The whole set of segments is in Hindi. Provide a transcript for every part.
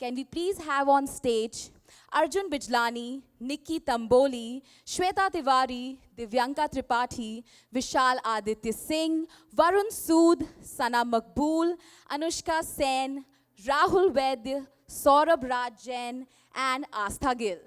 Can we please have on stage Arjun Bijlani, Nikki Tamboli, Shweta Tiwari, Divyanka Tripathi, Vishal Aditya Singh, Varun Sood, Sana Makbool, Anushka Sen, Rahul Vaidya, Saurabh Raj Jain, and Astha Gill.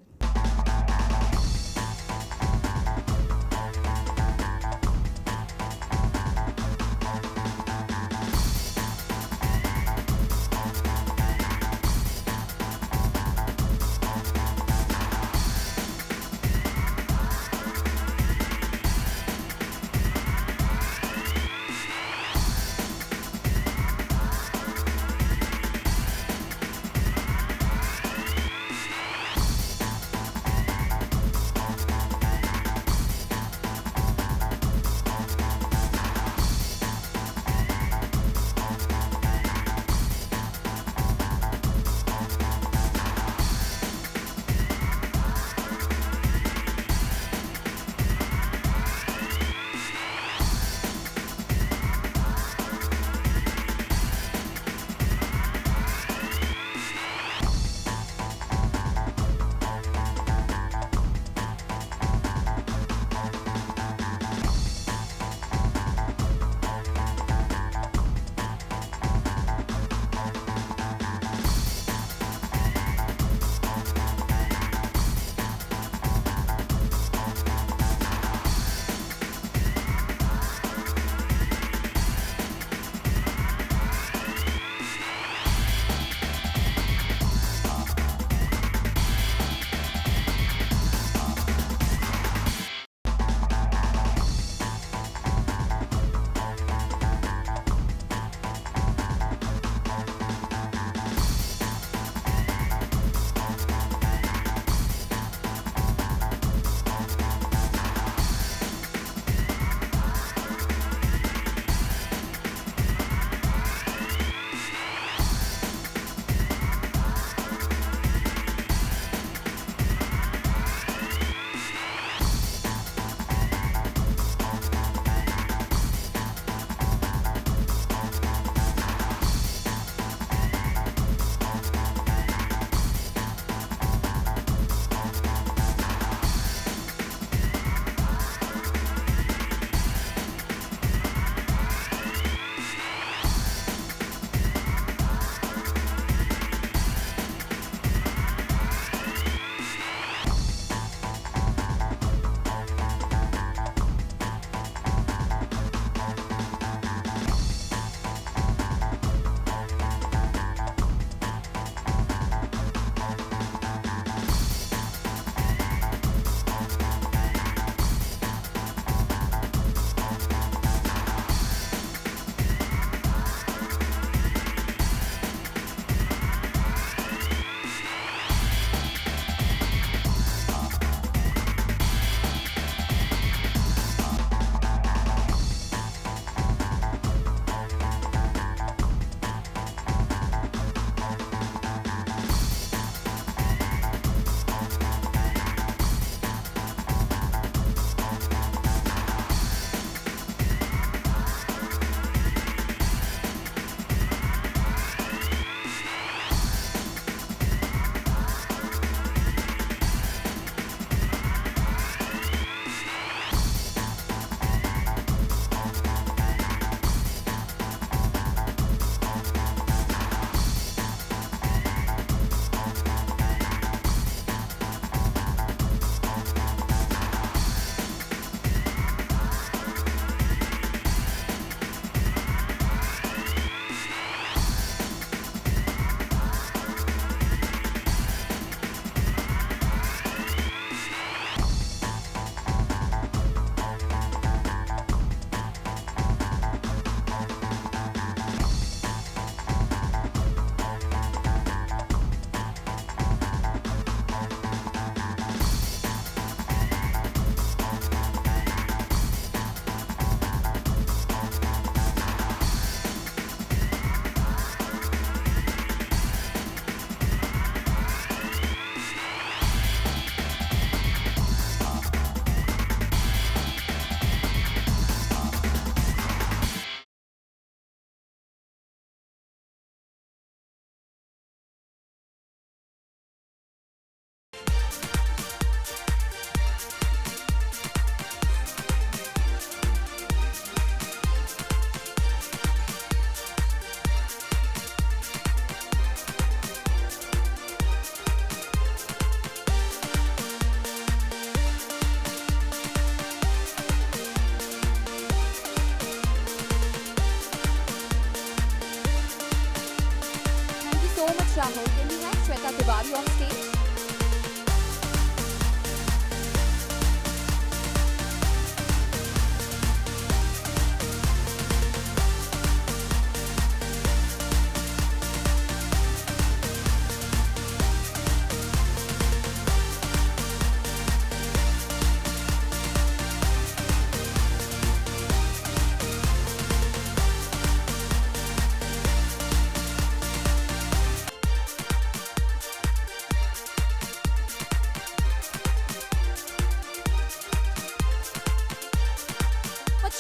Rahul, can we have Shweta Tiwari on stage?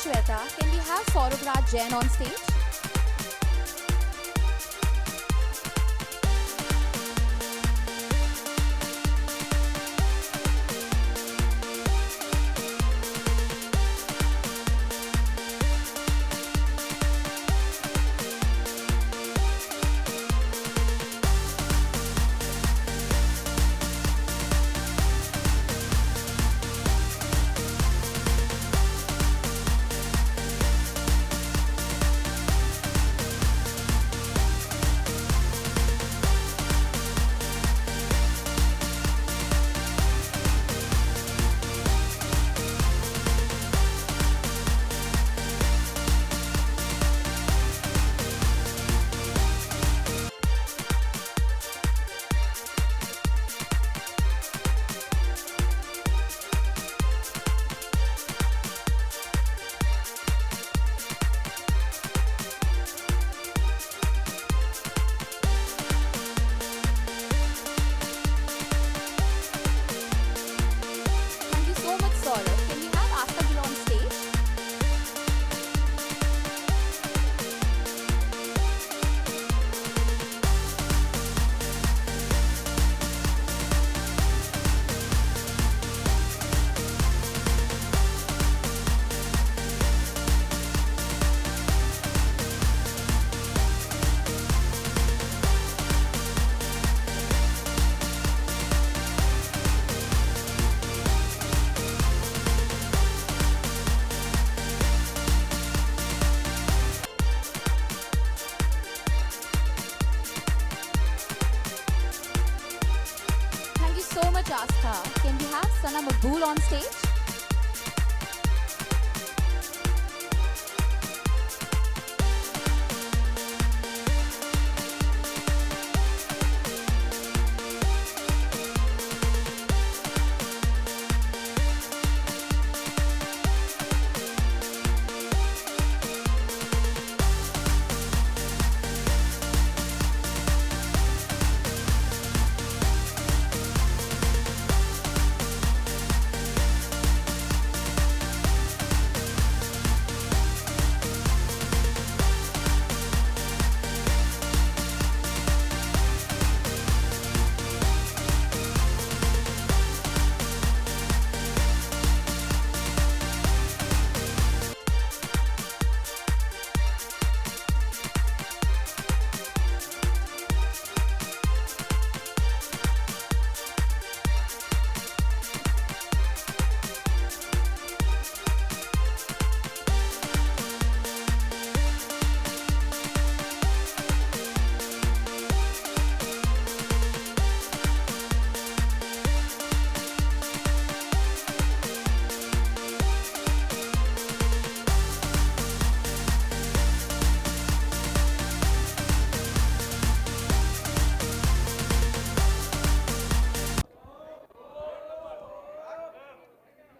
Shweta, can we have Saurabh Raj Jain on stage? Thank you so much, Saurabh. Can we have Aastha Gill on stage? Thank you so much, Aastha. Can we have Sana Maqbool on stage?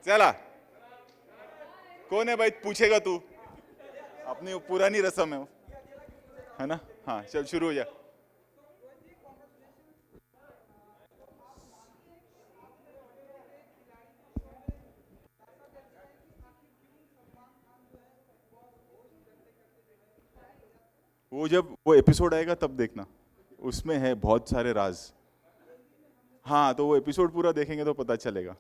चला कौन है भाई पूछेगा तू अपनी वो पुरानी रस्म है ना हाँ चल शुरू हो जा वो जब वो एपिसोड आएगा तब देखना उसमें है बहुत सारे राज हाँ तो वो एपिसोड पूरा देखेंगे तो पता चलेगा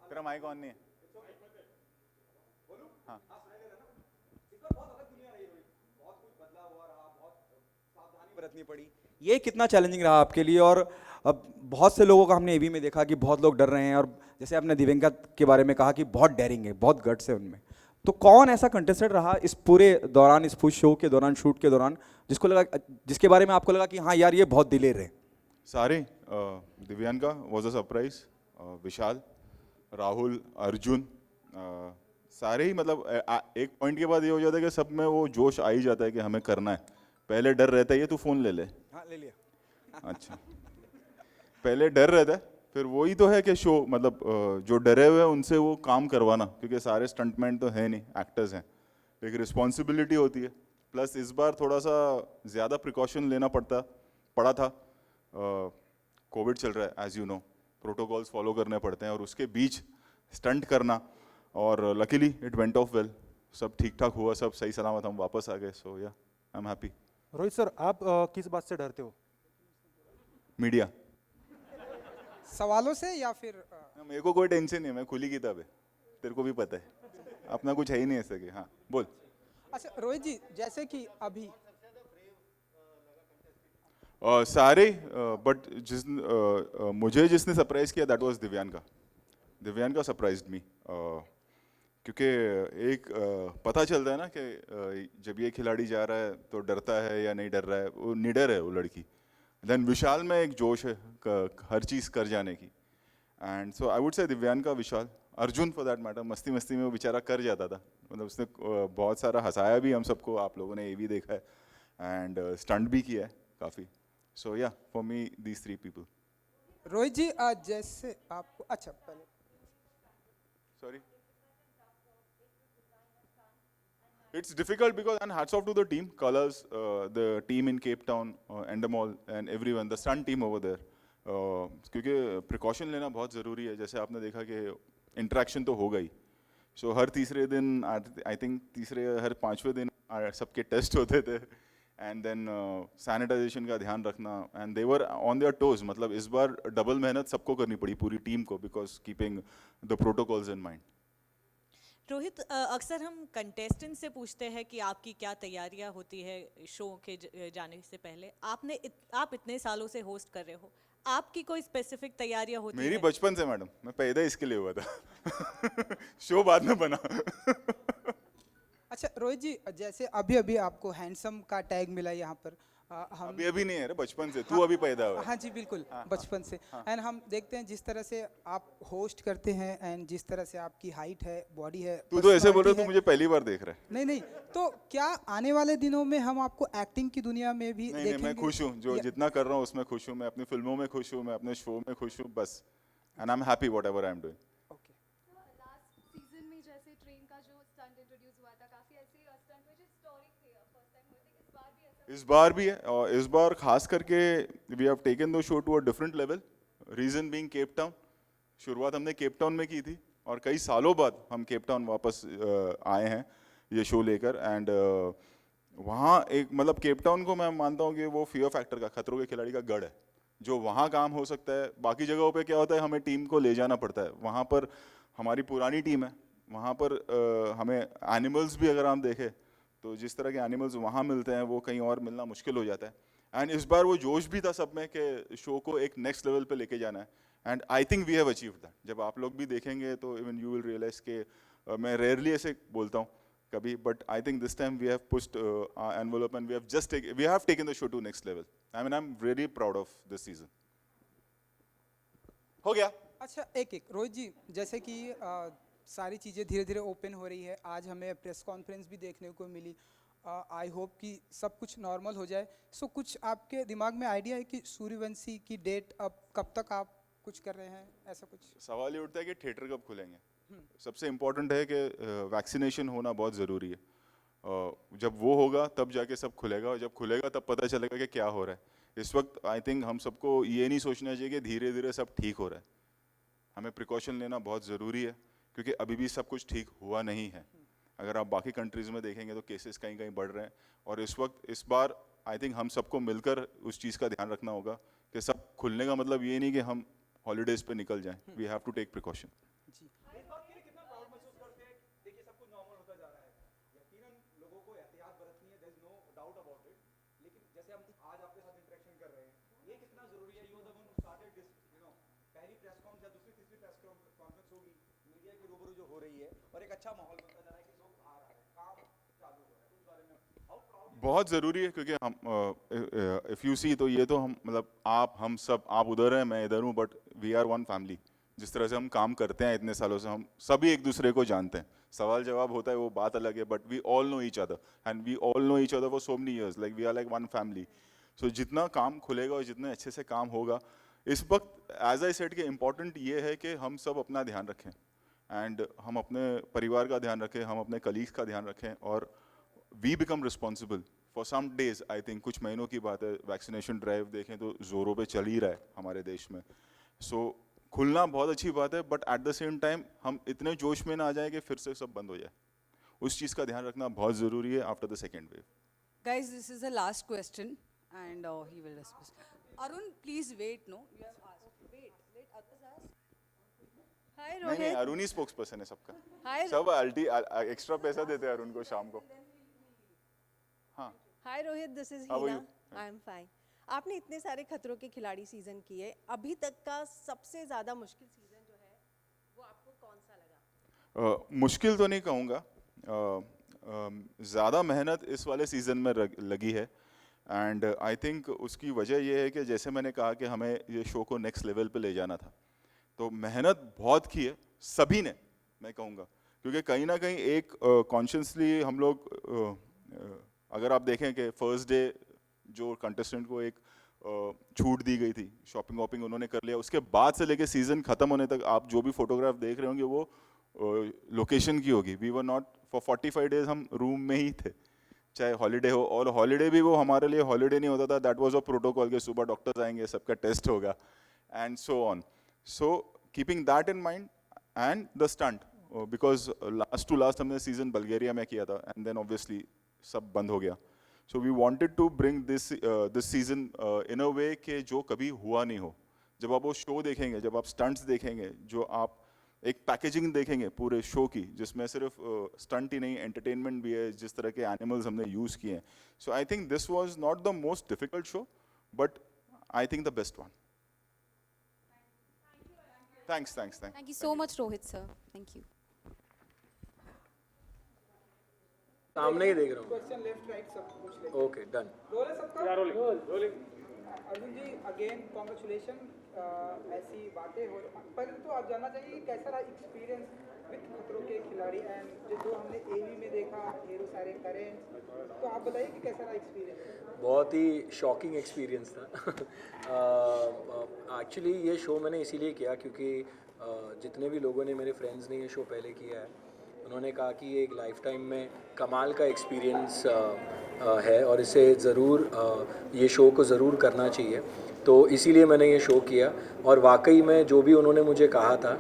तेरा माइक ऑन नहीं है हाँ बरतनी पड़ी। ये कितना चैलेंजिंग रहा आपके लिए? और अब बहुत से लोगों का हमने एवी में देखा कि बहुत लोग डर रहे हैं, और जैसे आपने दिव्यंका के बारे में कहा कि बहुत डेयरिंग है, बहुत गट्स है उनमें, तो कौन ऐसा कंटेस्टेंट रहा इस पूरे दौरान, इस पूरे शो के दौरान, शूट के दौरान, जिसके बारे में आपको लगा कि हाँ यार ये बहुत दिलेर है? सारे दिव्यांका वॉज अ सरप्राइज, विशाल, राहुल, अर्जुन, सारे ही मतलब एक पॉइंट के बाद ये हो जाता है कि सब में वो जोश आ ही जाता है कि हमें करना है। पहले डर रहता है, ये तू फोन ले ले। हाँ ले लिया। अच्छा, पहले डर रहता है, फिर वही तो है कि शो मतलब जो डरे हुए हैं उनसे वो काम करवाना, क्योंकि सारे स्टंटमैन तो है नहीं, एक्टर्स हैं, एक रिस्पॉन्सिबिलिटी होती है। प्लस इस बार थोड़ा सा ज़्यादा प्रिकॉशन लेना पड़ा था। कोविड चल रहा है, as you know, protocols follow करने पड़ते हैं और उसके बीच स्टंट करना, और luckily it went off well, सब ठीक ठाक हुआ, सब सही सलामत हम वापस आ गए। सो या I am happy. Rohit sir, आप किस बात से डरते हो? मीडिया, सवालों से या फिर मेरे को कोई टेंशन नहीं है, मैं खुली किताब है, तेरे को भी पता है, अपना कुछ है ही नहीं ऐसे कि हाँ बोल। अच्छा रोहित जी, जैसे कि अभी सारे, बट मुझे जिसने सरप्राइज किया दैट वाज दिव्यांका सरप्राइज्ड मी, क्योंकि एक पता चलता है ना कि जब ये खिलाड़ी जा रहा है तो डरता है या नहीं डर रहा है, वो निडर है वो लड़की। देन विशाल में एक जोश है हर चीज़ कर जाने की, and so I would say Divyanka, Vishal, Arjun for that matter, मस्ती मस्ती में वो बेचारा कर जाता था, मतलब उसने बहुत सारा हंसाया भी हम सबको, आप लोगों ने ये भी देखा है, एंड स्टंट भी किया है काफ़ी। So yeah for me these 3 people. Rohit ji जैसे आपको अच्छा पहले Sorry. It's difficult because, and hats off to the team, Colors, the team in Cape Town, Endemol, and everyone, the stunt team over there. क्योंकि प्रिकॉशन लेना बहुत ज़रूरी है, जैसे आपने देखा कि इंटरेक्शन तो हो गई, सो हर तीसरे दिन, आई थिंक हर 5वें दिन सबके टेस्ट होते थे, एंड देन सैनिटाइजेशन का ध्यान रखना, and they were on their toes, मतलब इस बार डबल मेहनत सबको करनी पड़ी, पूरी टीम को, because keeping the protocols in mind. Rohit, अक्सर हम कंटेस्टेंट से पूछते हैं कि आपकी क्या तैयारियां होती है शो के जाने से पहले। आप इतने सालों से होस्ट कर रहे हो, आपकी कोई स्पेसिफिक तैयारियां होती मेरी है? बचपन से मैडम, मैं पैदा इसके लिए हुआ था शो बाद में बना अच्छा रोहित जी, जैसे अभी अभी आपको हैंडसम का टैग मिला यहाँ पर, हम अभी नहीं है रे, बचपन से, तू अभी पैदा हुआ है। हाँ जी बिल्कुल, बचपन से, एंड हम देखते हैं जिस तरह से आप होस्ट करते हैं एंड जिस तरह से आपकी हाइट है, बॉडी है, तू तो ऐसे बोल रहा है, personality तू मुझे पहली बार देख रहा है। नहीं, तो क्या आने वाले दिनों में हम आपको एक्टिंग की दुनिया में भी नहीं, देखेंगे? मैं खुश हूँ, जो जितना कर रहा हूँ उसमें खुश हूँ, मैं अपनी फिल्मों में खुश हूँ, मैं अपने शो में खुश हूँ, बस, and I am happy whatever I am doing. Okay, last season में जैसे ट्रेन का जो स्टंट इंट्रोड्यूस हुआ था, काफी ऐसे स्टंट हुए जो हिस्टोरिक थे, फर्स्ट टाइम हुए थे, इस बार भी ऐसा? इस बार भी है, और इस बार खास करके we have taken the show to a different level, reason being Cape Town. शुरुआत हमने केप टाउन में की थी, और कई सालों बाद हम केप टाउन वापस आए हैं ये शो लेकर, एंड वहाँ एक मतलब केप टाउन को मैं मानता हूँ कि वो फियर फैक्टर का, खतरों के खिलाड़ी का गढ़ है, जो वहाँ काम हो सकता है। बाकी जगहों पे क्या होता है, हमें टीम को ले जाना पड़ता है, वहाँ पर हमारी पुरानी टीम है, वहाँ पर हमें एनिमल्स भी अगर हम देखें तो जिस तरह के एनिमल्स वहाँ मिलते हैं वो कहीं और मिलना मुश्किल हो जाता है। एंड इस बार वो जोश भी था सब में कि शो को एक नेक्स्ट लेवल पे लेके जाना है, and I think we have achieved that. जब आप लोग भी देखेंगे तो इवन यू विल रियलाइज के मैं रेयरली ऐसे बोलता हूँ कभी, but I think this time we have pushed envelope and we have taken the show to next level. I mean I am really proud of this season. हो गया। अच्छा एक रोहित जी, जैसे कि सारी चीज़ें धीरे धीरे ओपन हो रही है, आज हमें प्रेस कॉन्फ्रेंस भी देखने को मिली, आई होप कि सब कुछ नॉर्मल हो जाए। सो कुछ आपके दिमाग में आइडिया है कि सूर्यवंशी की डेट अब कब तक आप कुछ कर रहे हैं, ऐसा कुछ? सवाल ये उठता है कि थिएटर कब खुलेंगे। सबसे इम्पोर्टेंट है कि वैक्सीनेशन होना बहुत ज़रूरी है, जब वो होगा तब जाके सब खुलेगा, और जब खुलेगा तब पता चलेगा कि क्या हो रहा है। इस वक्त आई थिंक हम सबको ये नहीं सोचना चाहिए कि धीरे धीरे सब ठीक हो रहा है, हमें प्रिकॉशन लेना बहुत ज़रूरी है, क्योंकि अभी भी सब कुछ ठीक हुआ नहीं है। अगर आप बाकी कंट्रीज़ में देखेंगे तो केसेस कहीं कहीं बढ़ रहे हैं, और इस बार आई थिंक हम सबको मिलकर उस चीज़ का ध्यान रखना होगा कि सब खुलने का मतलब ये नहीं कि हम हॉलीडेज़ पे निकल जाएं, we have to take precaution. जी, देखिए सब कुछ नॉर्मल होता जा रहा है, यकीनन लोगों को एहतियात बरतनी है, there is no doubt about it, लेकिन जैसे हम आज आपके साथ इंटरेक्शन कर रहे हैं, ये कितना जरूरी है? You the one who started this, you know, पहली प्रेस कॉन्फ्रेंस या दूसरी तीसरी प्रेस कॉन्फ्रेंस होगी मीडिया के रूबरू जो हो रही है, और एक अच्छा माहौल बनता जा रहा है कि लोग बहुत ज़रूरी है क्योंकि हम इफ़ यू सी तो ये तो हम मतलब हम सब आप उधर हैं मैं इधर हूँ but we are one family. जिस तरह से हम काम करते हैं इतने सालों से हम सभी एक दूसरे को जानते हैं। सवाल जवाब होता है वो बात अलग है but we all know each other and we all know each other for so many years like we are like one family. So जितना काम खुलेगा और जितने अच्छे से काम होगा इस वक्त एज आई सेड के इम्पॉर्टेंट ये है कि हम सब अपना ध्यान रखें एंड हम अपने परिवार का ध्यान रखें, हम अपने कलीग्स का ध्यान रखें और we become responsible for some days. I think कुछ महीनों की बात है, वैक्सीनेशन ड्राइव देखें तो जोरों पे चल ही रहा है हमारे देश में। सो खुलना बहुत अच्छी बात है but at the same time हम इतने जोश में ना आ जाए कि फिर से सब बंद हो जाए। उस चीज़ का ध्यान रखना बहुत ज़रूरी है after the second wave. Guys, this is the last question, and he will discuss. Arun, please wait. No, you have asked. Wait, others ask. Hi, नहीं नहीं, Rohit. अरुण ही स्पोक्स पर्सन है सबका। Hi, सब एक्स्ट्रा पैसा देते हैं अरुण को शाम को। हाँ hi Rohit, this is How are Heena. you? I am fine. आपने इतने सारे खतरों के खिलाड़ी सीजन किए, अभी तक का सबसे ज्यादा मुश्किल सीजन जो है वो आपको कौन सा लगा? मुश्किल तो नहीं कहूँगा, ज़्यादा मेहनत इस वाले सीज़न में लगी है एंड आई थिंक उसकी वजह ये है कि जैसे मैंने कहा कि हमें ये शो को नेक्स्ट लेवल पे ले जाना था तो मेहनत बहुत की है सभी ने, मैं कहूँगा। क्योंकि कहीं ना कहीं एक कॉन्शियसली हम लोग अगर आप देखें कि फर्स्ट डे जो कंटेस्टेंट को एक छूट दी गई थी, शॉपिंग वॉपिंग उन्होंने कर लिया, उसके बाद से लेके सीज़न ख़त्म होने तक आप जो भी फोटोग्राफ देख रहे होंगे वो लोकेशन की होगी। We were not for 45 days हम रूम में ही थे, चाहे हॉलीडे हो, और हॉलीडे भी वो हमारे लिए हॉलीडे नहीं होता था, दैट वाज अ प्रोटोकॉल के सुबह डॉक्टर्स आएंगे, सबका टेस्ट होगा and so on. So keeping that in mind and the stunt, because last to last हमने सीजन बल्गेरिया में किया था एंड देन ऑब्वियसली सब बंद हो गया। So we wanted to bring this season in a way कि जो कभी हुआ नहीं हो। जब आप वो शो देखेंगे, जब आप स्टंट्स देखेंगे, जो आप एक पैकेजिंग देखेंगे पूरे शो की जिसमें सिर्फ स्टंट ही नहीं एंटरटेनमेंट भी है, जिस तरह के एनिमल्स हमने यूज़ किए हैं। So I think this was not the most difficult show but I think the best one. Thanks. Thank you so much, Rohit sir. Thank you. सामने ही देख रहा हूँ। क्वेश्चन लेफ्ट राइट सब पूछ लेते ओके डन। रोल है सबका? रोलिंग। अर्जुन जी अगेन कॉन्ग्रेचुलेशन। ऐसी बातें हो, पहले तो आप जानना चाहिए कि कैसा रहा एक्सपीरियंस विद खतरों के खिलाड़ी एंड जो हमने एवी में देखा ढेरों सारे करेंट्स, तो आप बताइए कि कैसा रहा एक्सपीरियंस? बहुत ही शॉकिंग एक्सपीरियंस था। एक्चुअली ये शो मैंने इसीलिए किया क्योंकि जितने भी लोगों ने, मेरे फ्रेंड्स ने ये शो पहले किया है, उन्होंने कहा कि ये एक लाइफ टाइम में कमाल का एक्सपीरियंस है और इसे ज़रूर ये शो को ज़रूर करना चाहिए। तो इसीलिए मैंने ये शो किया और वाकई में जो भी उन्होंने मुझे कहा था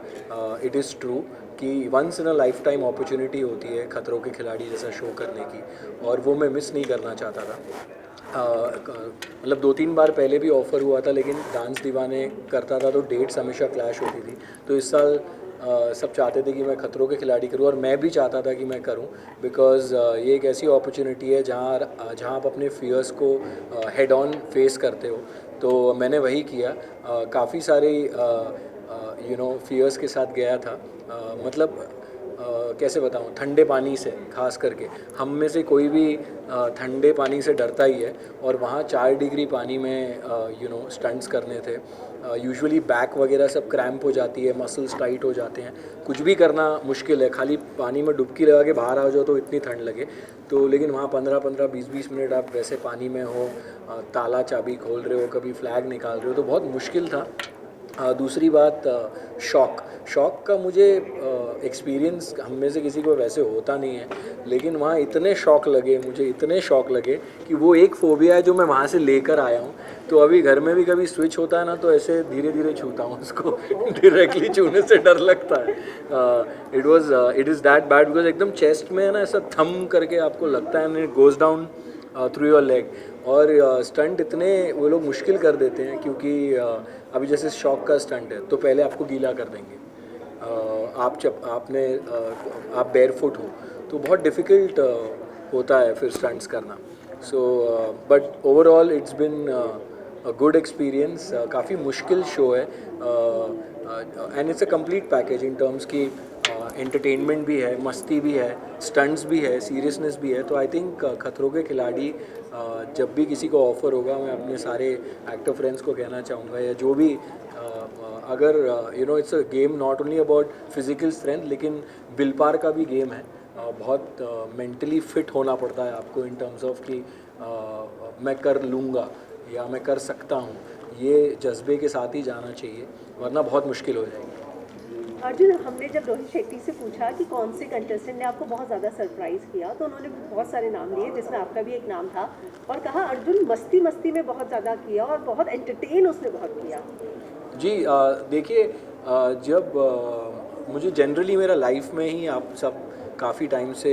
इट इज़ ट्रू कि once in a lifetime opportunity होती है खतरों के खिलाड़ी जैसा शो करने की, और वो मैं मिस नहीं करना चाहता था। मतलब 2-3 बार पहले भी ऑफ़र हुआ था लेकिन डांस दीवाने करता था तो डेट्स हमेशा क्लैश होती थी। तो इस साल सब चाहते थे कि मैं खतरों के खिलाड़ी करूं और मैं भी चाहता था कि मैं करूं, बिकॉज़ ये एक ऐसी अपॉर्चुनिटी है जहां आप अपने फियर्स को हेड ऑन फेस करते हो। तो मैंने वही किया। काफ़ी सारे फियर्स के साथ गया था। मतलब कैसे बताऊं, ठंडे पानी से खास करके हम में से कोई भी ठंडे पानी से डरता ही है, और वहाँ 4 डिग्री पानी में स्टंट्स करने थे। यूजुअली बैक वगैरह सब क्रैम्प हो जाती है, मसल्स टाइट हो जाते हैं, कुछ भी करना मुश्किल है। खाली पानी में डुबकी लगा के बाहर आ जाओ तो इतनी ठंड लगे। तो लेकिन वहाँ 15-15, 20-20 मिनट आप वैसे पानी में हो, ताला चाबी खोल रहे हो, कभी फ्लैग निकाल रहे हो, तो बहुत मुश्किल था। दूसरी बात शॉक का मुझे एक्सपीरियंस हम में से किसी को वैसे होता नहीं है, लेकिन वहाँ इतने शॉक लगे कि वो एक फ़ोबिया है जो मैं वहाँ से लेकर आया हूँ। तो अभी घर में भी कभी स्विच होता है ना तो ऐसे धीरे धीरे छूता हूँ उसको। डायरेक्टली छूने से डर लगता है। It is that bad because एकदम चेस्ट में है ना, ऐसा थम करके आपको लगता है and it goes down through your leg. और स्टंट इतने वो लोग मुश्किल कर देते हैं क्योंकि अभी जैसे शॉक का स्टंट है तो पहले आपको गीला कर देंगे, आप बेयरफुट हो तो बहुत डिफ़िकल्ट होता है फिर स्टंट्स करना। So but overall it's been a good experience. काफ़ी मुश्किल शो है and it's a complete package in terms की एंटरटेनमेंट भी है, मस्ती भी है, स्टंट्स भी है, सीरियसनेस भी है। तो आई थिंक खतरों के खिलाड़ी जब भी किसी को ऑफ़र होगा, मैं अपने सारे एक्टर फ्रेंड्स को कहना चाहूँगा, या जो भी अगर it's a game not only about physical strength, लेकिन विल पावर का भी गेम है। बहुत मेंटली फिट होना पड़ता है आपको इन टर्म्स ऑफ कि मैं कर लूँगा या मैं कर सकता हूँ, ये जज्बे के साथ ही जाना चाहिए, वरना बहुत मुश्किल हो जाएगी। अर्जुन, हमने जब रोहित शेट्टी से पूछा कि कौन से कंटेस्टेंट ने आपको बहुत ज़्यादा सरप्राइज़ किया, तो उन्होंने बहुत सारे नाम लिए जिसमें आपका भी एक नाम था, और कहा अर्जुन मस्ती मस्ती में बहुत ज़्यादा किया और बहुत एंटरटेन उसने बहुत किया। जी देखिए, जब मुझे जनरली मेरा लाइफ में ही, आप सब काफ़ी टाइम से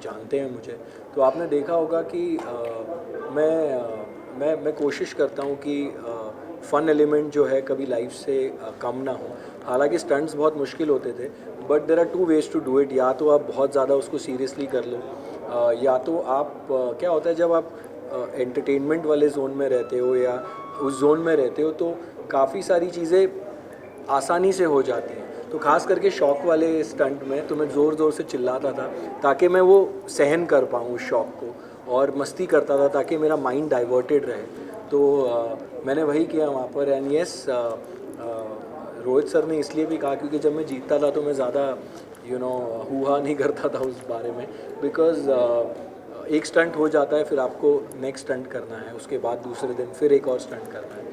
जानते हैं मुझे, तो आपने देखा होगा कि मैं कोशिश करता हूँ कि फ़न एलिमेंट जो है कभी लाइफ से कम ना हो। हालांकि स्टंट्स बहुत मुश्किल होते थे, but there are two ways to do it. या तो आप बहुत ज़्यादा उसको सीरियसली कर लो, या तो आप क्या होता है जब आप एंटरटेनमेंट वाले जोन में रहते हो या उस जोन में रहते हो, तो काफ़ी सारी चीज़ें आसानी से हो जाती हैं। तो ख़ास करके शौक वाले स्टंट में तो मैं ज़ोर ज़ोर से चिल्लाता था ताकि मैं वो सहन कर पाऊँ उस शौक को, और मस्ती करता था ताकि मेरा माइंड डाइवर्टेड रहे। तो मैंने वही किया वहाँ पर। एंड यस, रोहित सर ने इसलिए भी कहा क्योंकि जब मैं जीतता था तो मैं ज़्यादा हुआ नहीं करता था उस बारे में, बिकॉज़ एक स्टंट हो जाता है, फिर आपको नेक्स्ट स्टंट करना है, उसके बाद दूसरे दिन फिर एक और स्टंट करना है।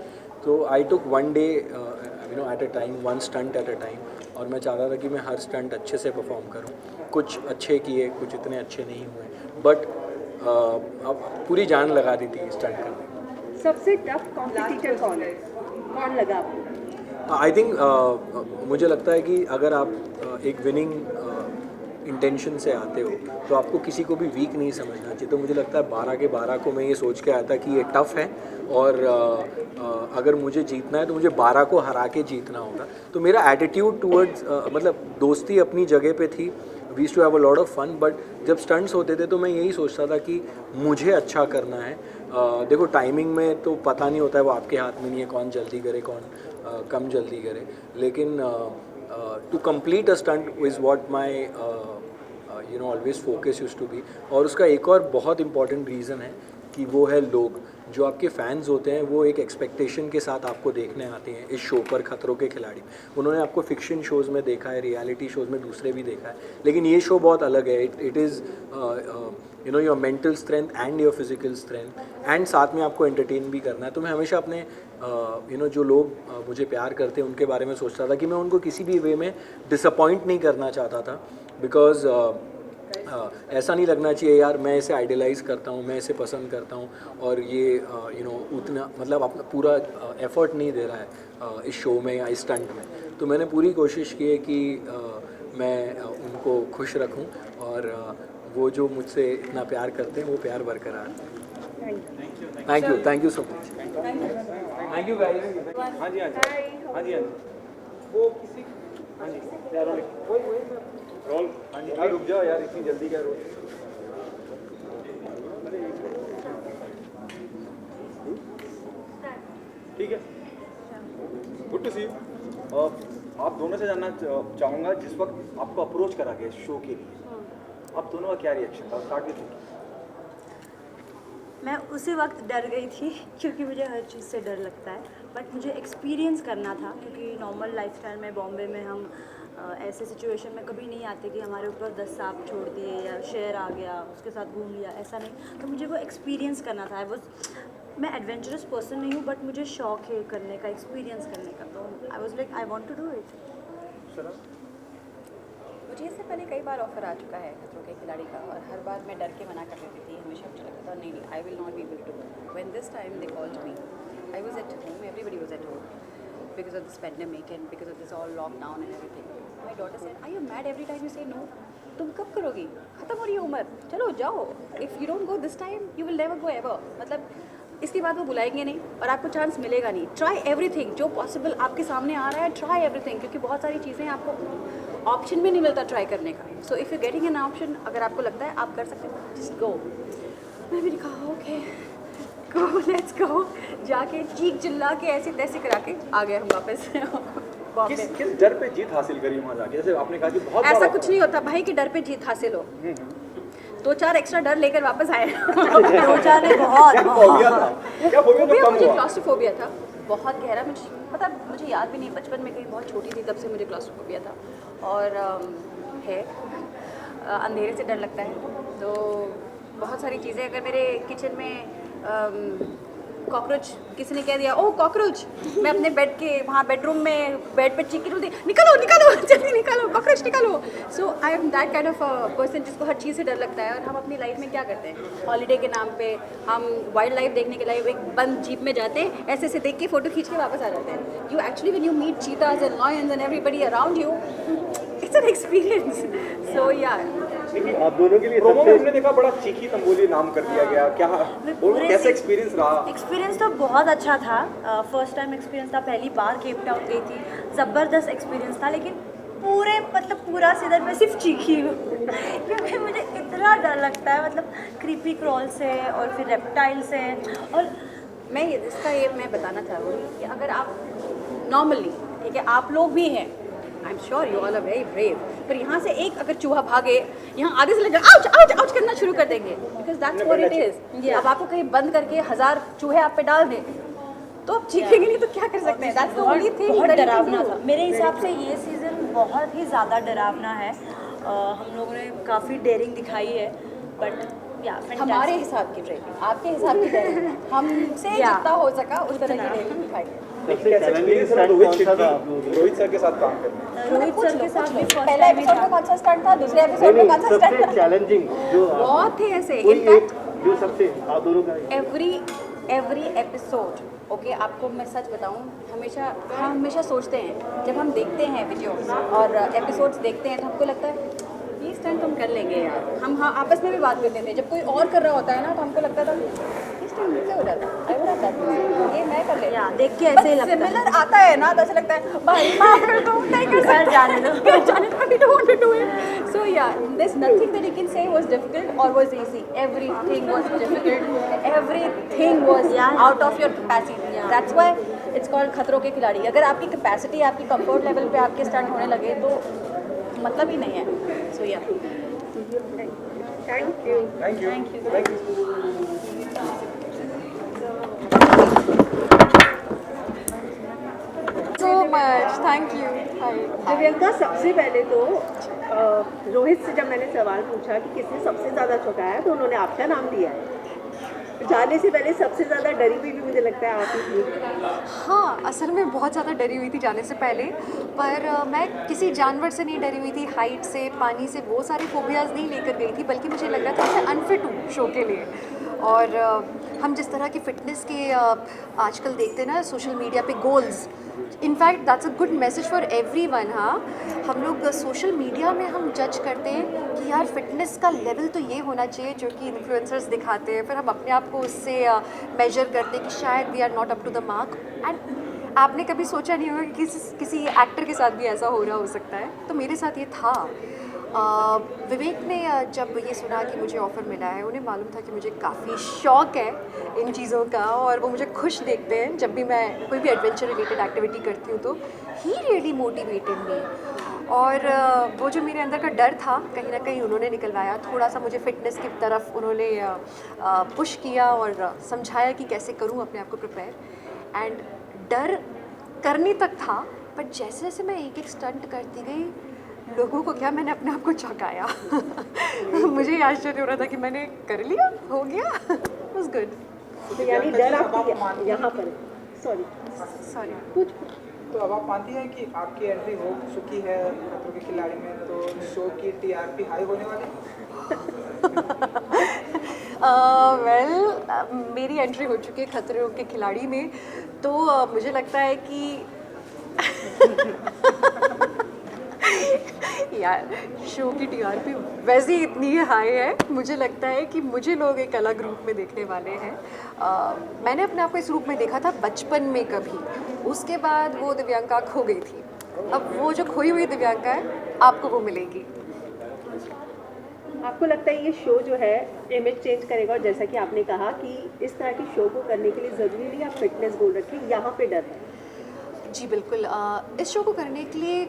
तो I took one day at a time, one stunt at a time, और मैं चाहता था कि मैं हर स्टंट अच्छे से परफॉर्म करूं। कुछ अच्छे किए, कुछ इतने अच्छे नहीं हुए, बट अब पूरी जान लगा दी थी स्टंट करने में। सबसे टफ कॉम्पिटिटर कौन है, कौन लगा आपको? आई थिंक मुझे लगता है कि अगर आप एक विनिंग इंटेंशन से आते हो तो आपको किसी को भी वीक नहीं समझना चाहिए। तो मुझे लगता है 12 के 12 को मैं ये सोच के आया था कि ये टफ़ है, और अगर मुझे जीतना है तो मुझे 12 को हरा के जीतना होगा। तो मेरा एटीट्यूड टूवर्ड्स मतलब दोस्ती अपनी जगह पे थी, we used to have a lot of fun, but जब स्टंट्स होते थे तो मैं यही सोचता था कि मुझे अच्छा करना है। देखो टाइमिंग में तो पता नहीं होता है, वो आपके हाथ में नहीं है कौन जल्दी करे कौन कम जल्दी करे, लेकिन to complete a stunt is what my always focus used to be. और उसका एक और बहुत इंपॉर्टेंट रीज़न है कि वो है लोग जो आपके फैंस होते हैं, वो एक एक्सपेक्टेशन के साथ आपको देखने आते हैं इस शो पर, खतरों के खिलाड़ी। उन्होंने आपको फिक्शन शोज़ में देखा है, रियलिटी शोज़ में दूसरे भी देखा है, लेकिन ये शो बहुत अलग है। It is your mental strength and your physical strength, and साथ में आपको एंटरटेन भी करना है। तो मैं हमेशा अपने जो लोग मुझे प्यार करते हैं उनके बारे में सोचता था कि मैं उनको किसी भी वे में डिसअपॉइंट नहीं करना चाहता था, बिकॉज ऐसा नहीं लगना चाहिए यार मैं इसे आइडियलाइज़ करता हूँ, मैं इसे पसंद करता हूँ, और ये उतना मतलब अपना पूरा एफर्ट नहीं दे रहा है इस शो में या इस स्टंट में। तो मैंने पूरी कोशिश की है कि मैं उनको खुश रखूँ, और वो जो मुझसे इतना प्यार करते हैं वो प्यार बरकरार। Thank you so much. Thank you guys. हाँ जी हाँ जी हाँ जी हाँ जी, वो किसी हाँ जी यार रोल हाँ जी, रुक जाओ यार, इतनी जल्दी क्या रोल। ठीक है, गुड टू सी यू। आप दोनों से जानना चाहूँगा, जिस वक्त आपको अप्रोच करा गया शो के लिए, आप दोनों का क्या रिएक्शन था? Start with. मैं उसी वक्त डर गई थी क्योंकि मुझे हर चीज़ से डर लगता है, बट मुझे एक्सपीरियंस करना था क्योंकि नॉर्मल लाइफस्टाइल में बॉम्बे में हम ऐसे सिचुएशन में कभी नहीं आते कि हमारे ऊपर 10 सांप छोड़ दिए या शेर आ गया उसके साथ घूम लिया, ऐसा नहीं। तो मुझे वो एक्सपीरियंस करना था। मैं एडवेंचरस पर्सन नहीं हूँ, बट मुझे शौक है करने का, एक्सपीरियंस करने का। तो I was like I want to do it. मुझे इससे पहले कई बार ऑफर आ चुका है खतरों के खिलाड़ी का, और हर बार मैं डर के मना कर देती थी। हमेशा मुझे लगता था नहीं I will not be able to. When this time they called me, I was at home, everybody was at home because of this pandemic and because of this all lockdown and everything. My daughter said are you mad, every time you say no, तुम कब करोगी, ख़त्म हो रही है उम्र, चलो जाओ, if you don't go this time you will never go ever. मतलब इसके बाद वो बुलाएंगे नहीं और आपको चांस मिलेगा नहीं। ट्राई एवरीथिंग, जो पॉसिबल आपके सामने आ रहा है, ट्राई एवरीथिंग, क्योंकि बहुत सारी चीज़ें आपको ऑप्शन भी नहीं मिलता ट्राई करने का। So if you getting an option, अगर आपको लगता है आप कर सकते हो, जस्ट गो। मैं भी कहा ओके गो, लेट्स गो। जाके चीख चिल्ला के ऐसे तैसे करा के आ गए हम वापस। बॉम्बे। किस डर पे जीत हासिल करी वहाँ जाके? जैसे आपने कहा कि बहुत ऐसा बड़ा कुछ नहीं होता भाई कि डर पे जीत हासिल हो। 2-4 एक्स्ट्रा डर लेकर वापस आए। 2-4 नहीं, बहुत फोबिया था। क्या फोबिया फोबिया कम मुझे हुआ? क्लास्ट्रोफोबिया था बहुत गहरा। मुझे पता, मुझे याद भी नहीं, बचपन में कहीं बहुत छोटी थी तब से मुझे क्लास्ट्रोफोबिया था। और है अंधेरे से डर लगता है। तो बहुत सारी चीज़ें, अगर मेरे किचन में कॉकरोच किसी ने कह दिया, ओह कॉकरोच, मैं अपने बेड के वहाँ बेडरूम में बेड पे चीखी रही थी, निकलो निकलो जल्दी निकालो कॉकरोच निकालो। So I am that kind of person जिसको हर चीज़ से डर लगता है। और हम अपनी लाइफ में क्या करते हैं, हॉलीडे के नाम पे हम वाइल्ड लाइफ देखने के लिए एक बंद जीप में जाते हैं, ऐसे ऐसे देख के फोटो खींच के वापस आ जाते हैं। You actually when you meet cheetahs and lions and everybody around you, it's an experience. So yeah आप दोनों के लिए प्रोमो में हमने देखा बड़ा चीखी तंबोली नाम कर दिया गया, क्या कैसा एक्सपीरियंस रहा? एक्सपीरियंस तो बहुत अच्छा था। फर्स्ट टाइम एक्सपीरियंस था, पहली बार केप टाउन गई थी, ज़बरदस्त एक्सपीरियंस था। लेकिन पूरे मतलब पूरा सीजन में सिर्फ चीखी हूँ क्योंकि मुझे इतना डर लगता है, मतलब क्रीपी क्रॉल से और फिर रेप्टाइल से। और मैं ये मैं बताना चाहूँगी कि अगर आप नॉर्मली, ठीक है, आप लोग भी हैं, I am sure you all are very brave, पर यहाँ से एक अगर चूहा भागे, यहाँ आधे से लेकर आउच आउच आउच करना शुरू कर देंगे, because that's what it is. अब आपको कहीं बंद करके 1000 चूहे आप पे डाल दें तो आप चीखेंगे नहीं तो क्या कर सकते हैं। That's the only thing. बहुत डरावना था मेरे हिसाब से, ये सीज़न बहुत ही ज़्यादा डरावना है। हम लोगों ने काफ़ी डेयरिंग दिखाई है, बट या हमारे हिसाब की ट्रेनिंग, आपके हिसाब की डेयरिंग हमसे जितना हो सका उस तरह की डेयरिंग दिखाई है। रोहित सर के साथ काम करना, रोहित सर के साथ भी पहला एपिसोड में कौन सा स्टंट था, दूसरे एपिसोड में कौन सा स्टंट था? चैलेंजिंग जो बहुत थे ऐसे। इनफैक्ट जो सबसे आप दोनों का एवरी एपिसोड, ओके, आपको मैं सच बताऊं, हम हमेशा सोचते हैं जब हम देखते हैं वीडियोस और एपिसोड्स देखते हैं तो हमको लगता है ये स्टंट हम कर लेंगे यार। हम हाँ आपस में भी बात करते थे, जब कोई और कर रहा होता है ना तो हमको लगता था ये स्टंट मुझसे हो जाता है, आई वुड हैव ये मैं कर लेता हूं। देख के ऐसे ही लगता है, सिमिलर आता है ना तो ऐसा लगता है भाई माफ कर दो, नहीं कर सकते, जाने दो I don't want to do it. So yeah there is nothing that you can say was difficult और was easy. Everything was difficult, everything was out of your capacity. That's why it's called Khatron Ke खिलाड़ी। अगर आपकी कैपेसिटी, आपकी कंफर्ट लेवल पे आपके स्टंट होने लगे तो मतलब ही नहीं है। सो या thank you. Thank you thank you. Thank you. so much, thank you. Hi. Divyanka, सबसे पहले तो रोहित से जब मैंने सवाल पूछा कि किसने सबसे ज़्यादा चौंकाया तो उन्होंने आपका नाम दिया है। जाने से पहले सबसे ज़्यादा डरी हुई भी मुझे लगता है आप ही थी। हाँ, असल में बहुत ज़्यादा डरी हुई थी जाने से पहले, पर मैं किसी जानवर से नहीं डरी हुई थी, हाइट से, पानी से, वो सारी फोबियाज़ नहीं लेकर गई थी, बल्कि मुझे लग रहा था मैं अनफिट हूँ शो के लिए। और हम जिस तरह की फ़िटनेस के आजकल देखते हैं ना सोशल मीडिया पे goals, in fact that's a good message for everyone. हाँ, हम लोग सोशल मीडिया में हम जज करते हैं कि यार फिटनेस का लेवल तो ये होना चाहिए जो कि इन्फ्लुएंसर्स दिखाते हैं, फिर हम अपने आप को उससे मेजर करते हैं कि शायद we are not up to the mark. And आपने कभी सोचा नहीं होगा कि किसी एक्टर के साथ भी ऐसा हो रहा हो सकता है, तो मेरे साथ ये था। विवेक ने जब ये सुना कि मुझे ऑफ़र मिला है, उन्हें मालूम था कि मुझे काफ़ी शौक़ है इन चीज़ों का और वो मुझे खुश देखते हैं जब भी मैं कोई भी एडवेंचर रिलेटेड एक्टिविटी करती हूँ, तो ही रियली मोटिवेटेड मी। और वो जो मेरे अंदर का डर था कहीं ना कहीं उन्होंने निकलवाया, थोड़ा सा मुझे फ़िटनेस की तरफ उन्होंने पुश किया और समझाया कि कैसे करूँ अपने आप को प्रिपेयर। एंड डर करने तक था, पर जैसे जैसे मैं एक एक स्टंट करती गई, लोगों को क्या, मैंने अपने आप को चौंकाया। मुझे आश्चर्य हो रहा था कि मैंने कर लिया, हो गया, वाज गुड। तो यानी डर आपकी यहाँ पर, सॉरी कुछ। तो अब आप मानती हैं कि आपकी एंट्री हो चुकी है खतरों के खिलाड़ी में, तो शो की टीआरपी हाई होने वाली है? वेल, मेरी एंट्री हो चुकी है खतरों के खिलाड़ी में, तो मुझे लगता है कि यार शो की टीआरपी वैसे ही इतनी हाई है, मुझे लगता है कि मुझे लोग एक अलग रूप में देखने वाले हैं। मैंने अपने आप को इस रूप में देखा था बचपन में कभी, उसके बाद वो दिव्यांका खो गई थी। अब वो जो खोई हुई दिव्यांका है आपको वो मिलेगी। आपको लगता है ये शो जो है इमेज चेंज करेगा? और जैसा कि आपने कहा कि इस तरह के शो को करने के लिए ज़रूरी नहीं आप फिटनेस गोल रखें, यहाँ पे डर है। जी बिल्कुल। इस शो को करने के लिए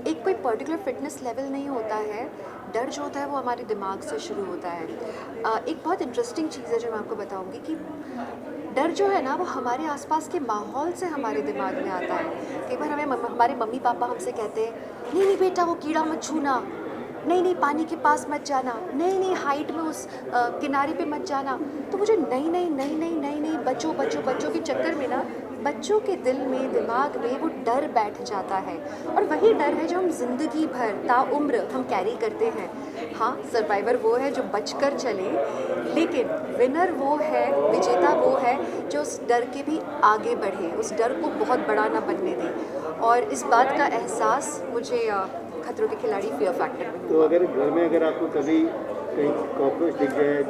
एक कोई पर्टिकुलर फिटनेस लेवल नहीं होता है। डर जो होता है वो हमारे दिमाग से शुरू होता है। एक बहुत इंटरेस्टिंग चीज़ है जो मैं आपको बताऊंगी कि डर जो है ना वो हमारे आसपास के माहौल से हमारे दिमाग में आता है। कई बार हमारे मम्मी पापा हमसे कहते हैं नहीं नहीं बेटा वो कीड़ा मत छूना, नहीं नहीं पानी के पास मत जाना, नहीं नहीं हाइट में उस किनारे पे मत जाना। तो मुझे नहीं बच्चों बच्चों बच्चों के चक्कर में ना बच्चों के दिल में दिमाग में वो डर बैठ जाता है और वही डर है जो हम जिंदगी भर ताउम्र हम कैरी करते हैं। हाँ, सर्वाइवर वो है जो बचकर चले, लेकिन विनर वो है, विजेता वो है जो उस डर के भी आगे बढ़े, उस डर को बहुत बड़ा ना बनने दे। और इस बात का एहसास मुझे खतरों के खिलाड़ी फियर फैक्टर में। तो अगर घर में अगर आपको कभी कहीं कॉकरोच दिख जाए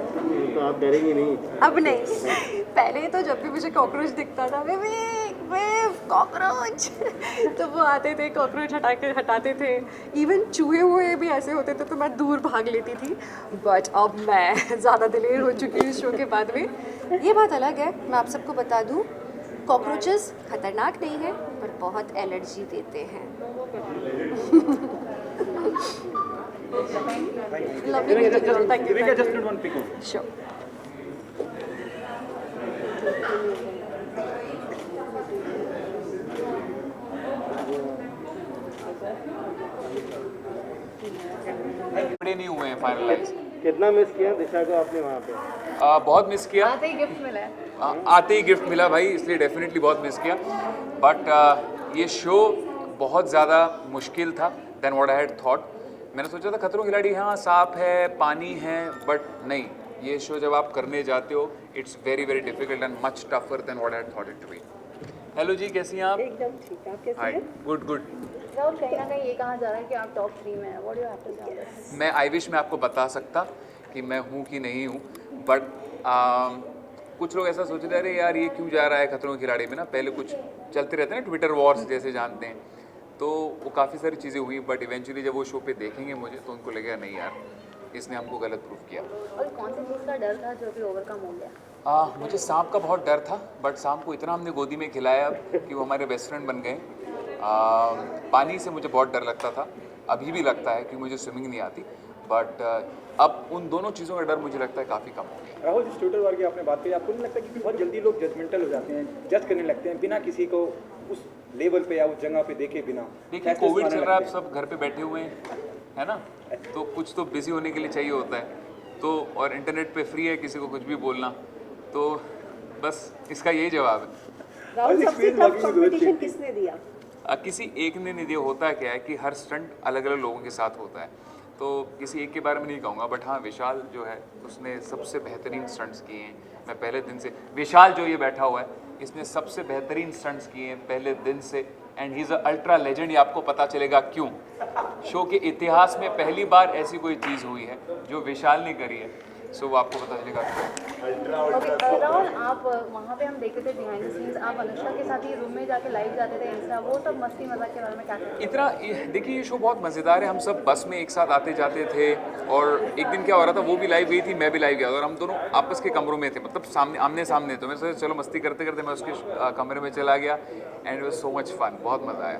तो आप डरेंगे नहीं? अब नहीं, पहले तो जब भी मुझे कॉकरोच दिखता था विवेक कॉकरोच तो वो आते थे, कॉकरोच हटाते थे। इवन चूहे हुए भी ऐसे होते थे तो मैं दूर भाग लेती थी। बट अब मैं ज़्यादा दिलेर हो चुकी हूँ इस शो के बाद में। ये बात अलग है, मैं आप सबको बता दूँ, कॉकरोचेस खतरनाक नहीं है पर बहुत एलर्जी देते हैं। Lovely meeting you. Thank you. Viveka, just need one pic. Sure. बड़े नहीं हुए हैं फाइनलाइज। कितना मिस किया दिशा को आपने वहाँ पे? बहुत मिस किया। आते ही गिफ्ट मिला है। आते ही गिफ्ट मिला भाई, इसलिए डेफिनेटली बहुत मिस किया। बट ये शो बहुत ज़्यादा मुश्किल था then what I had thought. मैंने सोचा था खतरों खिलाड़ी हाँ साफ है, पानी है, बट नहीं, ये शो जब आप करने जाते हो it's very very difficult and much tougher than what I had thought it to be. Hello ji, कैसी हैं आप? एकदम ठीक, आप कैसे हाय, हैं? Good good. राहुल, कहीं ना कहीं ये कहा जा रहा है कि आप टॉप 3 में हैं। What do you have to say on this? मैं आई विश मैं आपको बता सकता कि मैं हूँ कि नहीं हूँ, बट कुछ लोग ऐसा सोच रहे हैं अरे यार ये क्यों जा रहा है खतरों के खिलाड़ी में ना। पहले कुछ चलते रहते हैं ना, ट्विटर वॉर्स जैसे जानते हैं, तो वो काफ़ी सारी चीज़ें हुई, बट इवेंचुअली जब वो शो पे देखेंगे मुझे तो उनको लगेगा नहीं यार इसने हमको गलत प्रूफ किया। और कौन सी चीज़ का डर था जो कि ओवरकम हो गया? मुझे सांप का बहुत डर था, बट सांप को इतना हमने गोदी में खिलाया कि वो हमारे बेस्ट फ्रेंड बन गए। पानी से मुझे बहुत डर लगता था, अभी भी लगता है कि मुझे स्विमिंग नहीं आती, बट अब उन दोनों चीज़ों का डर मुझे लगता है काफ़ी कम हो गया। राहुल, जिस ट्विटर वार की आपने बात कही, आपको नहीं लगता कि बहुत जल्दी लोग जजमेंटल हो जाते हैं, जज करने लगते हैं बिना किसी को उस लेवल पे या उस जगह पे देखे बिना? देखिए कोविड चल रहा है, आप सब घर पे बैठे हुए हैं, है ना, तो कुछ तो बिजी होने के लिए चाहिए होता है, तो और इंटरनेट पे फ्री है किसी को कुछ भी बोलना, तो बस इसका यही जवाब है। राहुल, सबसे टफ कंपटीशन किसने दिया? किसी एक ने नहीं दिया। होता क्या है कि हर स्टंट अलग अलग लोगों के साथ होता है, तो किसी एक के बारे में नहीं कहूँगा, बट हाँ विशाल जो है उसने सबसे बेहतरीन स्टंट्स किए हैं। मैं पहले दिन से, विशाल जो ये बैठा हुआ है इसने सबसे बेहतरीन स्टंट्स किए हैं पहले दिन से, and he is a ultra legend. ये आपको पता चलेगा क्यों। शो के इतिहास में पहली बार ऐसी कोई चीज़ हुई है जो विशाल ने करी है, सो वो आपको पता चलेगा क्यों। राहुल, आप वहाँ पे हम देखते थे बिहाइंड द सीन्स, आप अनुष्का के साथ ही रूम में जाके लाइव जाते थे इंस्टा, वो सब मस्ती मजाक के बारे में क्या कहते हैं? इतना देखिए ये शो बहुत मज़ेदार है। हम सब बस में एक साथ आते जाते थे, और एक दिन क्या हो रहा था, वो भी लाइव गई थी, मैं भी लाइव गया था, और हम दोनों आपस के कमरों में थे, मतलब सामने आमने सामने। तो मैं सोचा चलो मस्ती करते करते मैं उसके कमरे में चला गया, and it was so much fun, बहुत मज़ा आया।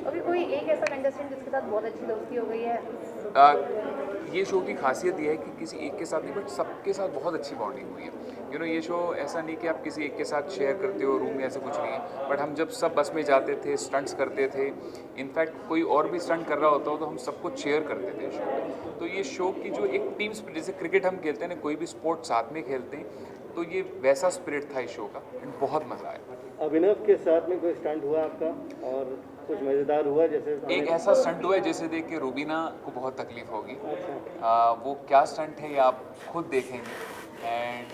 अभी कोई एक ऐसा कंटेस्टेंट जिसके साथ बहुत अच्छी दोस्ती हो गई है? ये शो की खासियत ये है कि किसी एक के साथ नहीं, बट सबके साथ बहुत अच्छी बॉन्डिंग हुई है। यू नो, ये शो ऐसा नहीं कि आप किसी एक के साथ शेयर करते हो रूम में, ऐसा कुछ नहीं है, बट हम जब सब बस में जाते थे, स्टंट्स करते थे, इनफैक्ट कोई और भी स्टंट कर रहा होता हो तो हम सबको शेयर करते थे शो में। तो ये शो की जो एक टीम स्पिरिट, जैसे क्रिकेट हम खेलते हैं ना, कोई भी स्पोर्ट साथ में खेलते हैं, तो ये वैसा स्पिरिट था इस शो का, एंड बहुत मज़ा आया। अभिनव के साथ में कोई स्टंट हुआ आपका और कुछ मज़ेदार हुआ? जैसे एक ऐसा स्टंट हुआ है जिसे देख के रूबीना को बहुत तकलीफ होगी। वो क्या स्टंट है ये आप खुद देखेंगे, एंड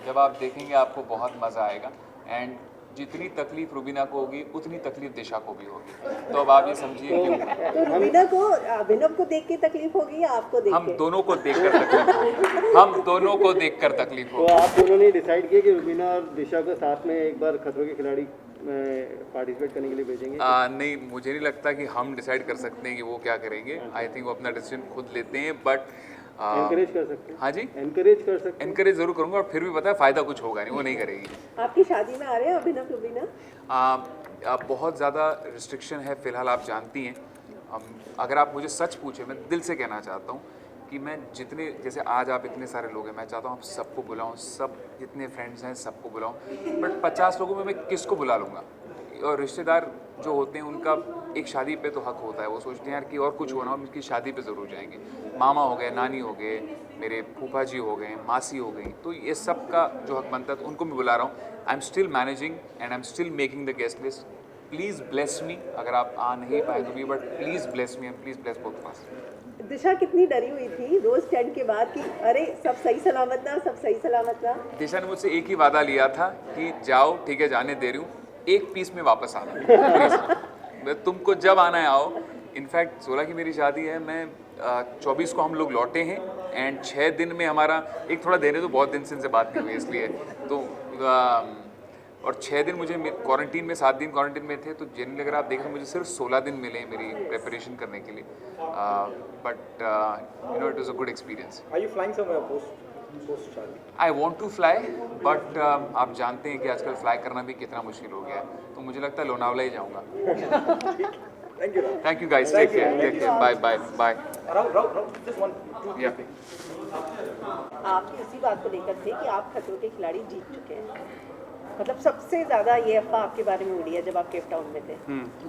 जब आप देखेंगे आपको बहुत मज़ा आएगा, एंड जितनी तकलीफ रूबीना को होगी उतनी तकलीफ दिशा को भी होगी। तो अब आप ये समझिए कि तो रुबीना को अभिनव को देख के तकलीफ होगी या आपको देख के? हम दोनों को देखकर तकलीफ होगी, हम दोनों को देखकर तकलीफ तो होगी। आप दोनों ने डिसाइड किया कि रुबीना और दिशा को साथ में एक बार खतरों के खिलाड़ी में पार्टिसिपेट करने के लिए भेजेंगे? नहीं, मुझे नहीं लगता कि हम डिसाइड कर सकते हैं कि वो क्या करेंगे। आई थिंक वो अपना डिसीजन खुद लेते हैं, बट एनकरेज कर सकते हैं। हाँ जी, एनकरेज कर सकते हैं। एनकरेज जरूर करूँगा, और फिर भी पता है फ़ायदा कुछ होगा नहीं, वो नहीं करेगी। आपकी शादी में आ रहे हैं अभिनव रुबीना? बहुत ज़्यादा रिस्ट्रिक्शन है फ़िलहाल, आप जानती हैं। अगर आप मुझे सच पूछे, मैं दिल से कहना चाहता हूँ कि मैं जितने, जैसे आज आप इतने सारे लोग हैं, मैं चाहता हूँ आप सबको बुलाऊँ, सब जितने फ्रेंड्स हैं सबको बुलाऊँ, बट 50 लोगों में मैं किसको बुला लूँगा? और रिश्तेदार जो होते हैं उनका एक शादी पे तो हक होता है, वो सोचते हैं यार कि और कुछ होना हो, उसकी शादी पे ज़रूर जाएंगे। मामा हो गए, नानी हो गए, मेरे फूफा जी हो गए, मासी हो गई, तो ये सब का जो हक बनता है तो उनको मैं बुला रहा हूँ। I am still managing and I am still making the guest list. Please bless me, अगर आप आ नहीं पाए तो भी, but please bless me and please bless both of us. Disha कितनी डरी हुई थी रोज स्टैंड के बाद कि अरे सब सही सलामत ना, सब सही सलामत ना? दिशा ने मुझसे एक ही वादा लिया था कि जाओ, ठीक है, जाने दे रही हूँ, एक पीस में वापस आना। Please, तुमको जब आना है आओ। इनफैक्ट 16 की मेरी शादी है, मैं 24 को हम लोग लौटे हैं एंड 6 दिन में हमारा एक थोड़ा देने तो बहुत दिन से इनसे बात नहीं हुई इसलिए तो और 6 दिन मुझे क्वारंटीन में, 7 दिन क्वारंटीन में थे, तो जनरली अगर आप देखें मुझे सिर्फ 16 दिन मिले मेरी प्रिपरेशन करने के लिए, but you know it was a good experience. Are you flying somewhere post शादी? I want to fly, but आप जानते हैं कि आजकल फ्लाई करना भी कितना मुश्किल हो गया है, तो मुझे लगता है लोनावला ही जाऊँगा। Thank you guys, take care, bye. Rahul, just one, two, three Yeah. things. आप इसी बात को लेकर थे कि आप खतरों के खिलाड़ी जीत चुके हैं, मतलब सबसे ज़्यादा ये अफवाह आपके बारे में उड़ी है जब आप केप टाउन में थे।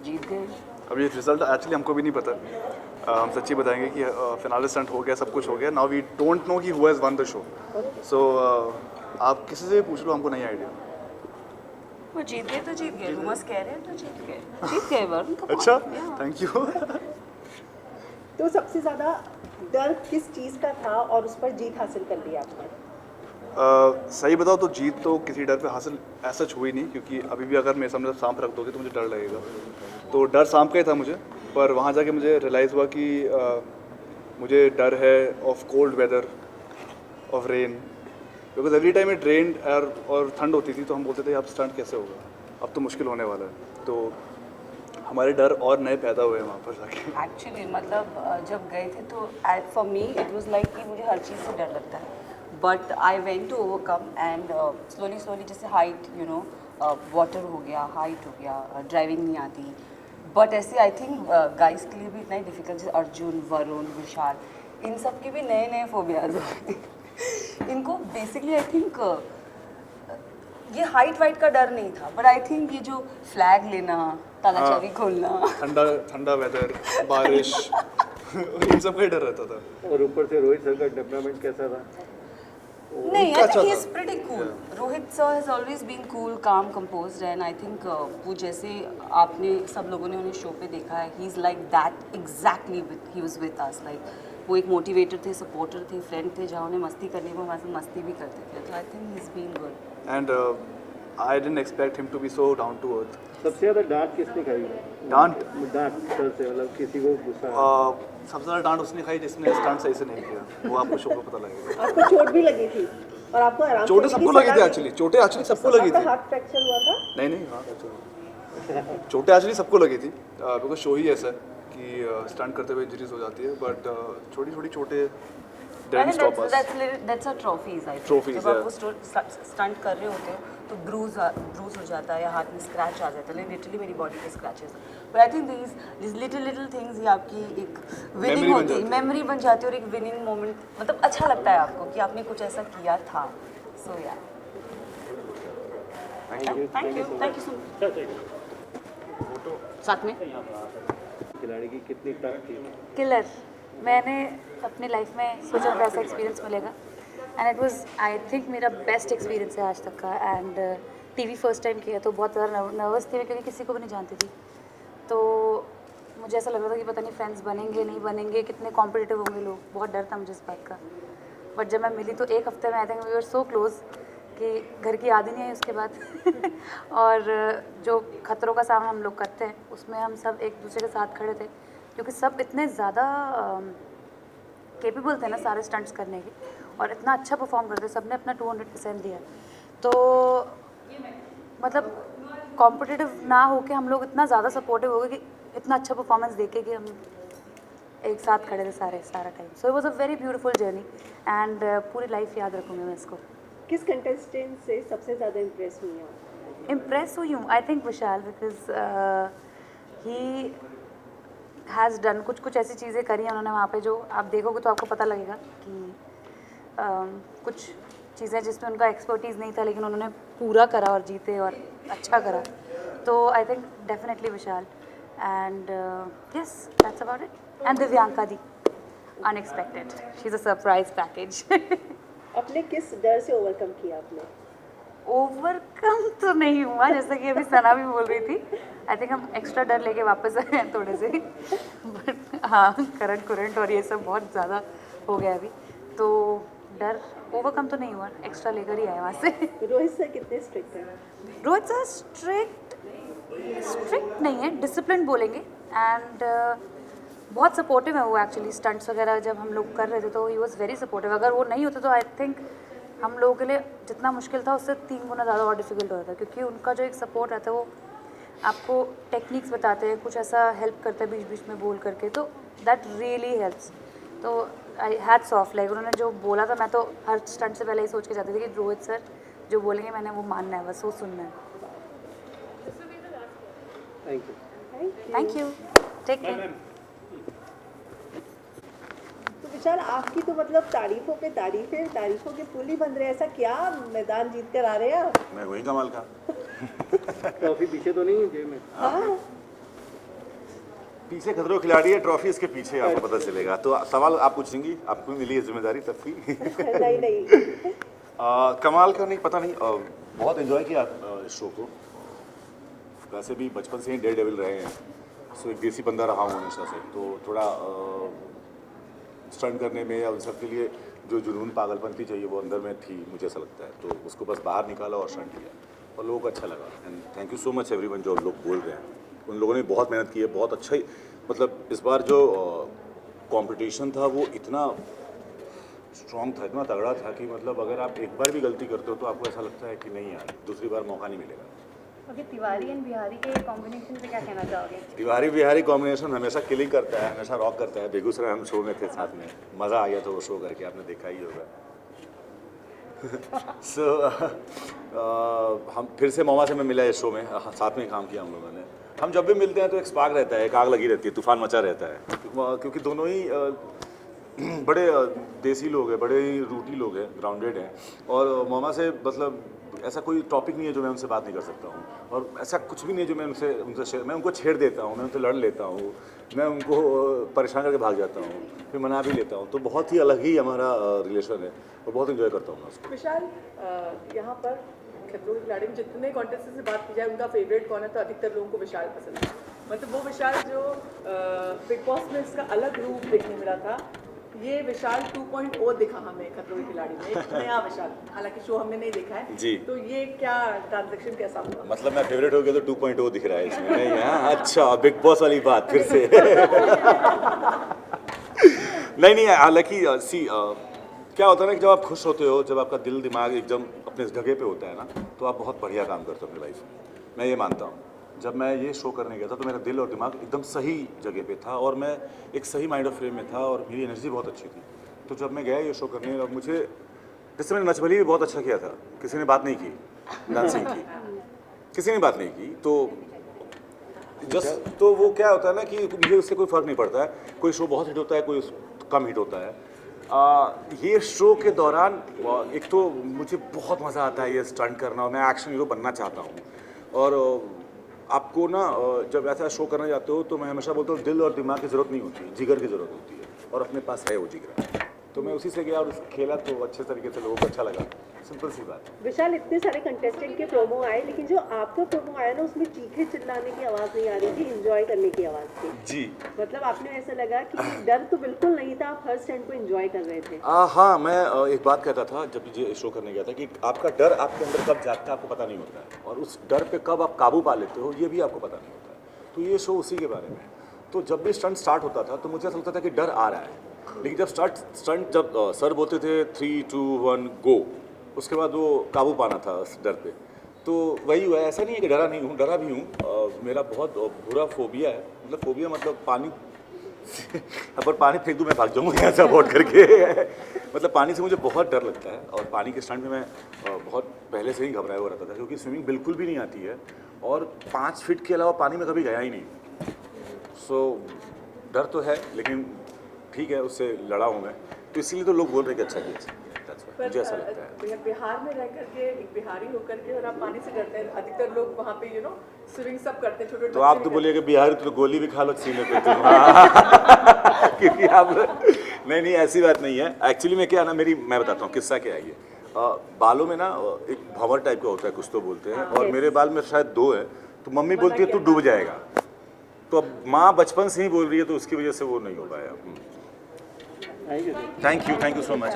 जीत गए। अब ये रिजल्ट एक्चुअली हमको भी नहीं पता। हम सच्ची बताएंगे कि फिनाले स्टंट हो गया, सब कुछ हो गया। नाउ वी डोंट नो कि who has won the show. So आप किसी से पूछ लो, हमको नहीं आइडिया। वो जीत गए तो जीत गए, रूमर्स कह रहे हैं तो जीत गए वरुण। अच्छा, थैंक यू। तो सबसे ज़्यादा डर किस चीज़ का था और उस पर जीत हासिल कर ली आपने? सही बताओ तो जीत तो किसी डर पे हासिल ऐसा हुई नहीं, क्योंकि अभी भी अगर मेरे सामने सांप रख दोगे तो मुझे डर लगेगा। तो डर सांप का ही था मुझे, पर वहाँ जाके मुझे रियलाइज़ हुआ कि मुझे डर है of cold weather, of rain, because every time it rain और ठंड होती थी तो हम बोलते थे अब स्टंट कैसे होगा, अब तो मुश्किल होने वाला है। तो हमारे डर और नए पैदा हुए वहाँ पर जाके। एक्चुअली मतलब जब गए थे तो for me it was like कि मुझे हर चीज़ से डर लगता है, but I went to overcome and slowly जैसे हाइट वाटर हो गया, हाइट हो गया, ड्राइविंग नहीं आती, बट ऐसे आई थिंक गाइस के लिए भी इतना ही डिफिकल्ट, जैसे अर्जुन, वरुण, विशाल, इन सब के भी नए नए फोबियाज होते इनको बेसिकली आई थिंक ये हाइट वाइट का डर नहीं था, बट आई थिंक ये जो फ्लैग लेना, ताला चाबी खोलना, ठंडा वेदर, बारिश इन सब का डर रहता था। और ऊपर से रोहित सर का टेम्परामेंट कैसा था? नहीं, I think he is pretty cool. Rohit sir has always been cool, calm, composed, and I think वो जैसे आपने सब लोगों ने उन्हें शो पे देखा है, he is like that exactly, he was with us, like वो एक मोटिवेटर थे, सपोर्टर थे, फ्रेंड थे, जहाँ उन्हें मस्ती करनी वो हमारे साथ मस्ती भी करते थे, तो I think he is been good. And I didn't expect him to be so down to earth. सबसे ज़्यादा डांट किसने खाई? डांट सर से, मतलब किसी को गुस्सा? सबसे ज़्यादा डांट उसने खाई जिसने स्टंट सही से नहीं किया, वो आपको शो को पता लगेगा। आपको चोट भी लगी थी और आपको आराम से चोटें सबको लगी थी एक्चुअली, चोटें एक्चुअली सबको लगी थी। हाथ फ्रैक्चर हुआ था? नहीं हाँ एक्चुअली चोटें एक्चुअली सबको लगी थी, बिकॉज शो ही ऐसा है कि स्टंट करते हुए इंजरीज हो जाती है, बट छोटी छोटी चोटें That's a trophies, I think. Trophies, जब आप वो स्टंट कर रहे होते हो तो ब्रूज हो जाता है या हाथ में स्क्रैच आ जाता है, लिटरली मेरी बॉडी पे scratches, but I think this little things ही आपकी एक विनिंग होती है, मेमोरी बन जाती है और एक विनिंग मोमेंट, मतलब अच्छा लगता है आपको कि आपने कुछ ऐसा किया था। सो या थैंक यू सो मच। साथ में खिलाड़ी की कितनी टफ थी? किलर। मैंने अपनी लाइफ में सोचा था ऐसा एक्सपीरियंस मिलेगा, and it was I think मेरा बेस्ट एक्सपीरियंस है आज तक का। एंड टीवी फर्स्ट टाइम किया तो बहुत ज़्यादा नर्वस थी, क्योंकि किसी को भी नहीं जानती थी, तो मुझे ऐसा लग रहा था कि पता नहीं फ्रेंड्स बनेंगे नहीं बनेंगे, कितने कॉम्पिटिटिव होंगे लोग, बहुत डर था मुझे इस बात का। बट जब मैं मिली तो एक हफ्ते में I think we were so close कि घर की याद ही नहीं आई उसके बाद और जो खतरों का सामना हम लोग करते हैं उसमें हम सब एक दूसरे के साथ खड़े थे, क्योंकि सब इतने ज़्यादा कैपेबल थे ना सारे स्टंट्स करने के, और इतना अच्छा परफॉर्म करते, सब ने अपना 200% दिया। तो मतलब कॉम्पिटिटिव ना होके हम लोग इतना ज़्यादा सपोर्टिव हो गए कि इतना अच्छा परफॉर्मेंस देके कि हम एक साथ खड़े थे सारा time. So it was a very beautiful journey and पूरी लाइफ याद रखूँगी मैं इसको। किस कंटेस्टेंट से सबसे ज़्यादा इम्प्रेस हुई हैं? इम्प्रेस हुई हूँ I think Vishal, because he has done कुछ ऐसी चीज़ें करी हैं उन्होंने वहाँ पे जो आप देखोगे तो आपको पता लगेगा कि कुछ चीज़ें जिसमें उनका एक्सपर्टीज़ नहीं था लेकिन उन्होंने पूरा करा और जीते और अच्छा करा. तो I think definitely Vishal and yes that's about it. And Divyanka the unexpected, she is a surprise package. अपने किस डर से ओवरकम किया आपने? ओवरकम तो नहीं हुआ, जैसा कि अभी सना भी बोल रही थी. आई थिंक हम एक्स्ट्रा डर लेके वापस आए हैं थोड़े से. बट हाँ, करंट और ये सब बहुत ज़्यादा हो गया अभी, तो डर ओवरकम तो नहीं हुआ, एक्स्ट्रा लेकर ही आए वहाँ से. रोहित सर कितने स्ट्रिक्ट हैं? रोहित सर स्ट्रिक्ट नहीं है, डिसिप्लिन बोलेंगे. एंड बहुत सपोर्टिव है वो एक्चुअली. स्टंट्स वगैरह जब हम लोग कर रहे थे तो ही वॉज वेरी सपोर्टिव. अगर वो नहीं होते तो आई थिंक हम लोगों के लिए जितना मुश्किल था उससे 3 गुना ज़्यादा और डिफिकल्ट होता था, क्योंकि उनका जो एक सपोर्ट रहता है वो आपको टेक्निक्स बताते हैं, कुछ ऐसा हेल्प करते हैं बीच बीच में बोल करके, तो दैट रियली हेल्प्स. तो आई हैट्स ऑफ, लाइक उन्होंने जो बोला था मैं तो हर स्टंट से पहले ही सोच के जाती थी कि रोहित सर जो बोलेंगे मैंने वो मानना है, बस वो सुनना है. Thank you. Take care. तो विशाल आपकी तो मतलब तारीफों पे तारीफों के पुल ही बन रहे हैं. ऐसा क्या मैदान जीत कर आ रहे हैं आप? मैं वही कमाल का. ट्रॉफी पीछे तो नहीं है जेब में? हाँ. पीछे खतरों खिलाड़ी है, ट्रॉफी इसके पीछे आपको पता चलेगा. तो सवाल आप पूछेंगी, आपको मिली है जिम्मेदारी सबकी. नहीं. कमाल का नहीं, पता नहीं. बहुत एंजॉय किया इस शो को. वैसे भी बचपन से ही डेयर डेविल रहे हैं, सो एक देसी बंदा रहा हूँ हमेशा से. तो थोड़ा स्टंट करने में या उन सब के लिए जो जुनून पागलपंती चाहिए वो अंदर में थी, मुझे ऐसा लगता है. तो उसको बस बाहर निकाला और स्टंट किया और लोगों को अच्छा लगा. And thank you so much everyone जो लोग बोल रहे हैं. उन लोगों ने बहुत मेहनत की है, बहुत अच्छा ही. मतलब इस बार जो कंपटीशन था वो इतना स्ट्रॉन्ग था, इतना तगड़ा था कि मतलब अगर आप एक बार भी गलती करते हो तो आपको ऐसा लगता है कि नहीं यार दूसरी बार मौका नहीं मिलेगा. ओके, तिवारी एंड बिहारी के कॉम्बिनेशन पे क्या कहना चाहोगे? तिवारी बिहारी कॉम्बिनेशन हमेशा किलिंग करता है, हमेशा रॉक करता है. बेगूसराय हम शो में थे साथ में, मज़ा आ गया था वो शो करके, आपने देखा ही होगा. सो हम फिर से मोमा से मैं मिला इस शो में, साथ में काम किया हम लोगों ने. हम जब भी मिलते हैं तो एक स्पार्क रहता है, एक आग लगी रहती है, तूफान मचा रहता है. क्योंकि दोनों ही बड़े देसी लोग हैं, बड़े ही रूटी लोग हैं, ग्राउंडेड हैं. और मोमा से मतलब ऐसा कोई टॉपिक नहीं है जो मैं उनसे बात नहीं कर सकता हूँ, और ऐसा कुछ भी नहीं है जो मैं मैं उनको छेड़ देता हूँ, मैं उनसे लड़ लेता हूँ, मैं उनको परेशान करके भाग जाता हूँ, फिर मना भी लेता हूँ. तो बहुत ही अलग ही हमारा रिलेशन है और बहुत एंजॉय करता हूँ मैं उसको. विशाल, यहाँ पर खतरों के खिलाड़ी में जितने कॉन्टेस्टेंट से बात की जाए उनका फेवरेट कौन है, तो अधिकतर लोगों को विशाल पसंद है. मतलब वो विशाल जो बिग बॉस में इसका अलग रूप देखने मिला था, ये विशाल 2.0 दिखा हमें खतरों के खिलाड़ी में, एक नया विशाल. हालांकि शो हमने नहीं देखा है जी. तो ये क्या ट्रांजैक्शन कैसा हुआ? मतलब मैं फेवरेट हो गया तो 2.0 दिख रहा है इसमें. नहीं है, अच्छा बिग बॉस वाली बात फिर से. नहीं, हालांकि सी क्या होता है ना कि जब आप खुश होते हो, जब आपका दिल दिमाग एकदम अपने जगह पे होता है ना, तो आप बहुत बढ़िया काम करते हो अपनी लाइफ में. मैं ये मानता हूँ. जब मैं ये शो करने गया था तो मेरा दिल और दिमाग एकदम सही जगह पे था और मैं एक सही माइंड ऑफ फ्रेम में था और मेरी एनर्जी बहुत अच्छी थी. तो जब मैं गया ये शो करने, और मुझे जैसे मैंने नच बली भी बहुत अच्छा किया था, किसी ने बात नहीं की, डांसिंग की किसी ने बात नहीं की, तो वो क्या होता है ना कि मुझे उससे कोई फ़र्क नहीं पड़ता है. कोई शो बहुत हिट होता है, कोई कम हिट होता है. ये शो के दौरान एक तो मुझे बहुत मज़ा आता है ये स्टंट करना, और मैं एक्शन हीरो बनना चाहता हूँ. और आपको ना जब ऐसा शो करने जाते हो तो मैं हमेशा बोलता हूँ दिल और दिमाग की ज़रूरत नहीं होती, जिगर की ज़रूरत होती है, और अपने पास है वो जिगर. तो मैं उसी से गया और खेला तो अच्छे तरीके से लोगों को अच्छा लगा. सिंपल सी बात. विशाल, इतने सारे कंटेस्टेंट के प्रोमो आए, लेकिन जो आपका प्रोमो आया ना उसमें चीखे चिल्लाने की आवाज़ नहीं आ रही थी, एंजॉय करने की आवाज़ थी. जी. मतलब आपने ऐसा लगा कि डर तो बिल्कुल नहीं था, आप हर स्टैंड को एंजॉय कर रहे थे. हाँ, मैं एक बात कहता था जब ये शो करने गया था कि आपका डर आपके अंदर कब जागता है आपको पता नहीं होता है, और उस डर पे कब आप काबू पा लेते हो ये भी आपको पता नहीं होता है. तो ये शो उसी के बारे में. तो जब भी स्टंट स्टार्ट होता था तो मुझे ऐसा लगता था कि डर आ रहा है, लेकिन जब स्टंट जब सर बोलते थे 3, 2, 1 गो, उसके बाद वो काबू पाना था उस डर पे. तो वही हुआ. ऐसा नहीं है कि डरा नहीं हूँ, डरा भी हूँ. मेरा बहुत बुरा फोबिया है. मतलब फोबिया मतलब पानी अगर पानी फेंक दूँ मैं भाग जाऊँगा यहाँ से अवॉइड करके. मतलब पानी से मुझे बहुत डर लगता है, और पानी के स्टंट में मैं बहुत पहले से ही घबराया हुआ रहता था क्योंकि स्विमिंग बिल्कुल भी नहीं आती है और 5 फीट के अलावा पानी में कभी गया ही नहीं। सो डर तो है लेकिन ठीक है, उससे लड़ा हूँ मैं, तो इसीलिए तो लोग बोल रहे हैं कि अच्छा किया। मुझे ऐसा लगता है। बिहार में रह करके एक बिहारी होकर के और आप पानी से डरते हैं, अधिकतर लोग वहाँ पे स्विमिंग सब करते हैं, छोटे तो आप तो बोलिए कि बिहारी तो गोली भी खा लो सीने पे तो क्योंकि आप नहीं ऐसी बात नहीं है। एक्चुअली में क्या है ना, मैं बताता हूँ किस्सा क्या है ये। बालों में ना एक भंवर टाइप का होता है, कुछ तो बोलते हैं, और मेरे बाल में शायद 2 है, तो मम्मी बोलती है तू डूब जाएगा, तो अब माँ बचपन से ही बोल रही है तो उसकी वजह से वो नहीं हो पाया। Thank you so much.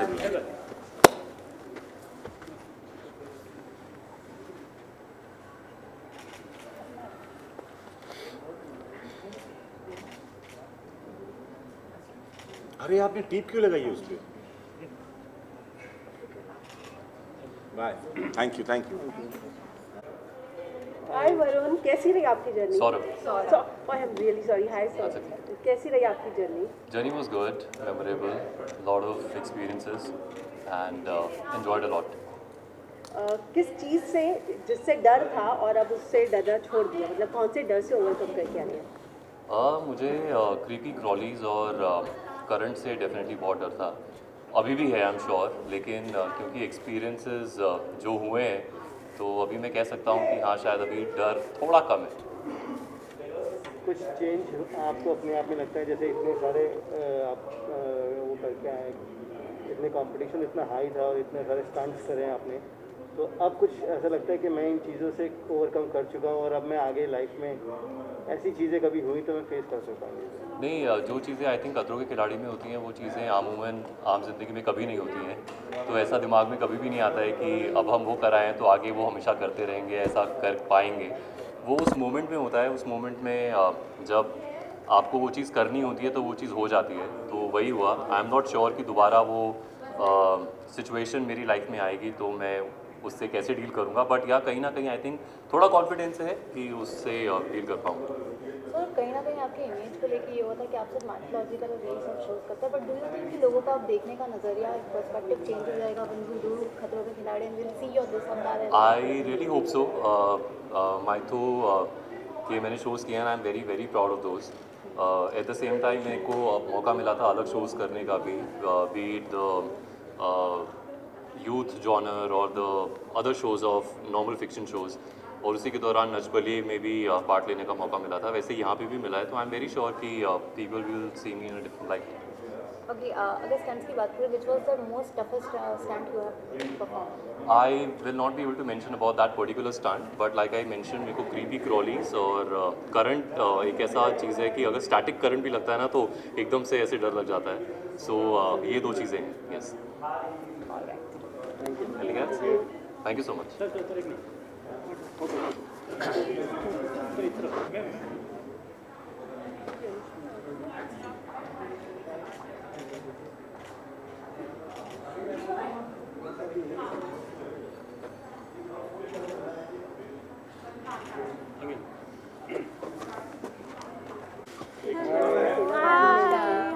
अरे आपने टीप क्यों लगाई है उस पर? Bye, thank you. Hi Varun, कैसी रही आपकी journey? Saurabh. I am really sorry. Hi Saurabh, कैसी रही आपकी journey? Journey was good, memorable, lot of experiences, and enjoyed a lot. किस चीज़ से, जिससे डर था और अब उससे डरना छोड़ दिया, मतलब कौन से डर से ओवरकम करके आ गया? मुझे क्रीपी क्रॉलीज और करंट से डेफिनेटली बहुत डर था, अभी भी है आई एम श्योर, लेकिन क्योंकि एक्सपीरियंसेस जो हुए हैं तो अभी मैं कह सकता हूँ कि हाँ शायद अभी डर थोड़ा कम है। कुछ चेंज आपको अपने आप में लगता है, जैसे इतने सारे आप वो करके आए, इतने कंपटीशन इतना हाई था और इतने सारे स्टंट्स करे हैं आपने, तो अब कुछ ऐसा लगता है कि मैं इन चीज़ों से ओवरकम कर चुका हूँ और अब मैं आगे लाइफ में ऐसी चीज़ें कभी हुई तो मैं फेस कर सकता हूँ? नहीं, जो चीज़ें आई थिंक खतरों के खिलाड़ी में होती हैं वो चीज़ें आमूमन आम जिंदगी में कभी नहीं होती हैं, तो ऐसा दिमाग में कभी भी नहीं आता है कि अब हम वो कराएं तो आगे वो हमेशा करते रहेंगे, ऐसा कर पाएंगे। वो उस मोमेंट में होता है, उस मोमेंट में जब आपको वो चीज़ करनी होती है तो वो चीज़ हो जाती है, तो वही हुआ। आई एम नॉट श्योर कि दोबारा वो सिचुएशन मेरी लाइफ में आएगी तो मैं उससे कैसे डील करूँगा, बट या कहीं ना कहीं आई थिंक थोड़ा कॉन्फिडेंस है कि उससे डील कर पाऊँगा। सर कहीं ना कहीं आपके इमेज को लेके ये होता है कि आप सिर्फ माइथोलॉजिकल और यही सब शोज करते हैं, बट डू यू थिंक कि लोगों का आप देखने का नज़रिया, पर्सपेक्टिव चेंज हो जाएगा व्हेन यू डू खतरों के खिलाड़ी and will see your this and that? I really hope so. Mytho के मैंने शोज़ किए हैं, I am very very proud of those. At the same time मेरे को मौका मिला था अलग शोज़ करने का भी, be it the youth genre और the other shows of normal fiction shows, और उसी के दौरान नजबली में भी पार्ट लेने का मौका मिला था, वैसे यहाँ पे भी मिला है, तो आई एम वेरी श्योर कि people will see me in a different light. Okay, अगर स्टंट्स की बात करें, which was the most toughest stunt you have perform? I will not be able to mention about that particular stunt, but like I mention मेरे को क्रीपी क्रॉलीज और करंट एक ऐसा चीज़ है कि अगर स्टैटिक करंट भी लगता है ना तो एकदम से ऐसे डर लग जाता है, सो ये 2 चीज़ें हैं। Yes, thank you so much.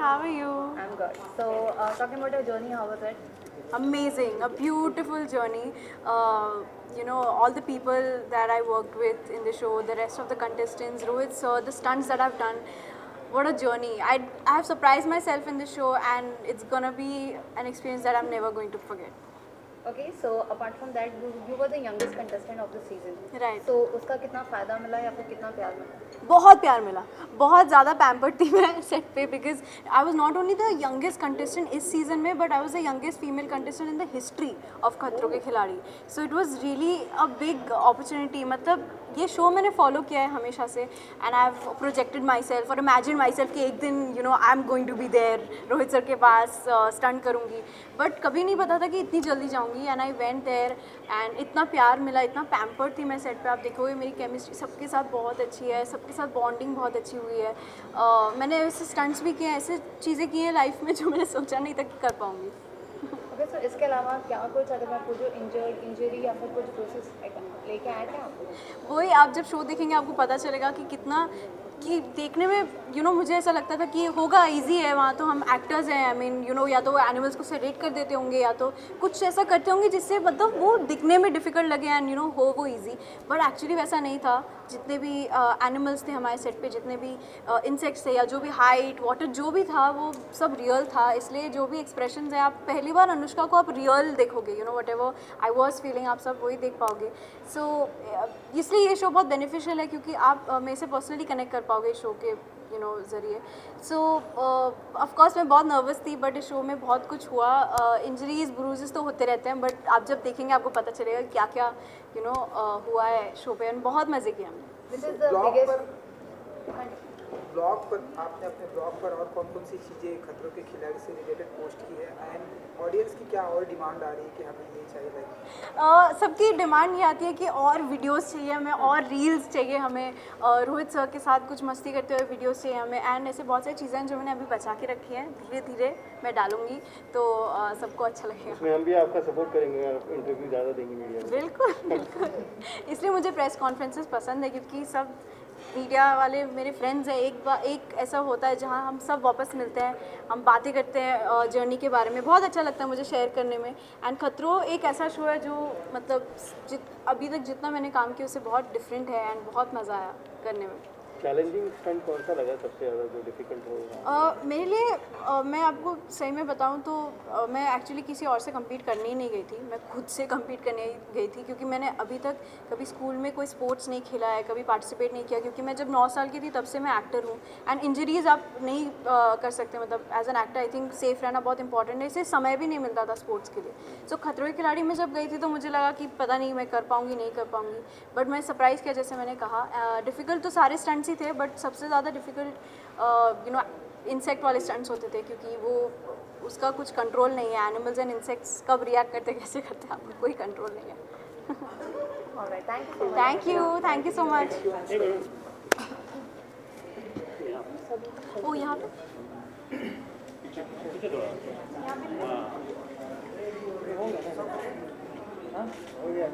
How are you? I'm good. So, talking about your journey, how was it? Amazing, a beautiful journey. You know, all the people that I worked with in the show, the rest of the contestants, Rohit sir, the stunts that I've done, what a journey. I have surprised myself in the show and it's gonna be an experience that I'm never going to forget. Okay, so apart from that, you were the youngest contestant of the season. Right. So, उसका कितना फ़ायदा मिला या फिर कितना प्यार मिला? बहुत प्यार मिला, बहुत ज़्यादा पैम्पर्ड थी मैं सेट पे, because I was not only the youngest contestant इस सीज़न में, but I was the youngest female contestant in the history of Khatron Ke Khiladi. So it was really a big opportunity. मतलब ये शो मैंने फॉलो किया है हमेशा से, and I have projected myself और इमेजिन माई सेल्फ कि एक दिन you know I am going to be there Rohit sir के पास स्टंट करूँगी, बट कभी नहीं पता था कि इतनी जल्दी जाऊँगी। And I went there and इतना प्यार मिला, इतना पैम्पर्ड थी मैं सेट पे। आप देखोगे मेरी केमिस्ट्री सबके साथ बहुत अच्छी है, सबके साथ बॉन्डिंग बहुत अच्छी हुई है। मैंने ऐसे स्टंट्स भी किए हैं, ऐसे चीज़ें की हैं लाइफ में जो मैंने सोचा नहीं था कि कर पाऊँगी। ओके, सो इसके अलावा क्या कुछ, अगर मैं पूछूँ इंजरी या फिर कुछ प्रोसेस लेके आए थे आप? वही आप जब शो देखेंगे आपको पता चलेगा कि कितना कि देखने में मुझे ऐसा लगता था कि होगा इजी है, वहाँ तो हम एक्टर्स हैं, आई मीन या तो एनिमल्स को सेडेट कर देते होंगे या तो कुछ ऐसा करते होंगे जिससे मतलब वो दिखने में डिफ़िकल्ट लगे एंड हो वो इजी, बट एक्चुअली वैसा नहीं था। जितने भी एनिमल्स थे हमारे सेट पे, जितने भी इंसेक्ट्स थे या जो भी हाइट वाटर जो भी था वो सब रियल था, इसलिए जो भी एक्सप्रेशंस हैं आप पहली बार अनुष्का को आप रियल देखोगे, what ever I was feeling आप सब वही देख पाओगे। सो इसलिए ये शो बहुत बेनिफिशियल है क्योंकि आप मेरे से पर्सनली कनेक्ट कर पाओगे शो के ज़रिए। सो ऑफकोर्स मैं बहुत नर्वस थी, बट इस शो में बहुत कुछ हुआ, इंजरीज ब्रूजेस तो होते रहते हैं, बट आप जब देखेंगे आपको पता चलेगा क्या क्या हुआ है शो पे, और बहुत मज़े किए हमने। ब्लॉग पर आपने अपने ब्लॉग पर और कौन कौन सी चीज़ें खतरों के खिलाड़ी से रिलेटेड पोस्ट की है, एंड ऑडियंस की क्या और डिमांड आ रही है कि हमें ये चाहिए लाइक? सबकी डिमांड ये आती है कि और वीडियोस चाहिए हमें, और रील्स चाहिए हमें, रोहित सर के साथ कुछ मस्ती करते हुए वीडियोस चाहिए हमें, एंड ऐसे बहुत सारी चीज़ें हैं जो मैंने अभी बचा के रखी हैं, धीरे धीरे मैं डालूंगी तो सबको अच्छा लगेगा। इसमें हम भी आपका सपोर्ट करेंगे, आप इंटरव्यू ज़्यादा देंगे मीडिया में। बिल्कुल बिल्कुल, इसलिए मुझे प्रेस कॉन्फ्रेंसेस पसंद है क्योंकि सब मीडिया वाले मेरे फ्रेंड्स हैं। एक ऐसा होता है जहाँ हम सब वापस मिलते हैं, हम बातें करते हैं जर्नी के बारे में, बहुत अच्छा लगता है मुझे शेयर करने में। एंड खतरों एक ऐसा शो है जो मतलब अभी तक जितना मैंने काम किया उससे बहुत डिफरेंट है एंड बहुत मज़ा आया करने में। चैलेंजिंग स्टंट कौन सा लगा सबसे ज़्यादा जो डिफिकल्ट हो? मेरे लिए मैं आपको सही में बताऊं तो मैं एक्चुअली किसी और से compete करने ही नहीं गई थी, मैं खुद से compete करने गई थी क्योंकि मैंने अभी तक कभी स्कूल में कोई स्पोर्ट्स नहीं खेला है, कभी पार्टिसिपेट नहीं किया, क्योंकि मैं जब 9 साल की थी तब से मैं एक्टर हूँ। एंड इंजरीज़ आप नहीं कर सकते, मतलब as an actor I think safe रहना बहुत इंपॉर्टेंट है, इससे समय भी नहीं मिलता था स्पोर्ट्स के लिए। सो खतरों के खिलाड़ी में जब गई थी तो मुझे लगा कि पता नहीं मैं कर पाऊँगी नहीं कर पाऊँगी, बट मैं सरप्राइज़ किया जैसे मैंने कहा। डिफ़िकल्ट तो सारे स्टंट्स ही थे, बट सबसे ज़्यादा डिफ़िकल्ट इंसेक्ट वाले स्टंट्स होते थे क्योंकि वो उसका कुछ कंट्रोल नहीं है। एनिमल्स एंड इंसेक्ट्स कब रिएक्ट करते कैसे करते हैं आपको कोई कंट्रोल नहीं है। Thank you so much. ओ यहाँ पे हो गया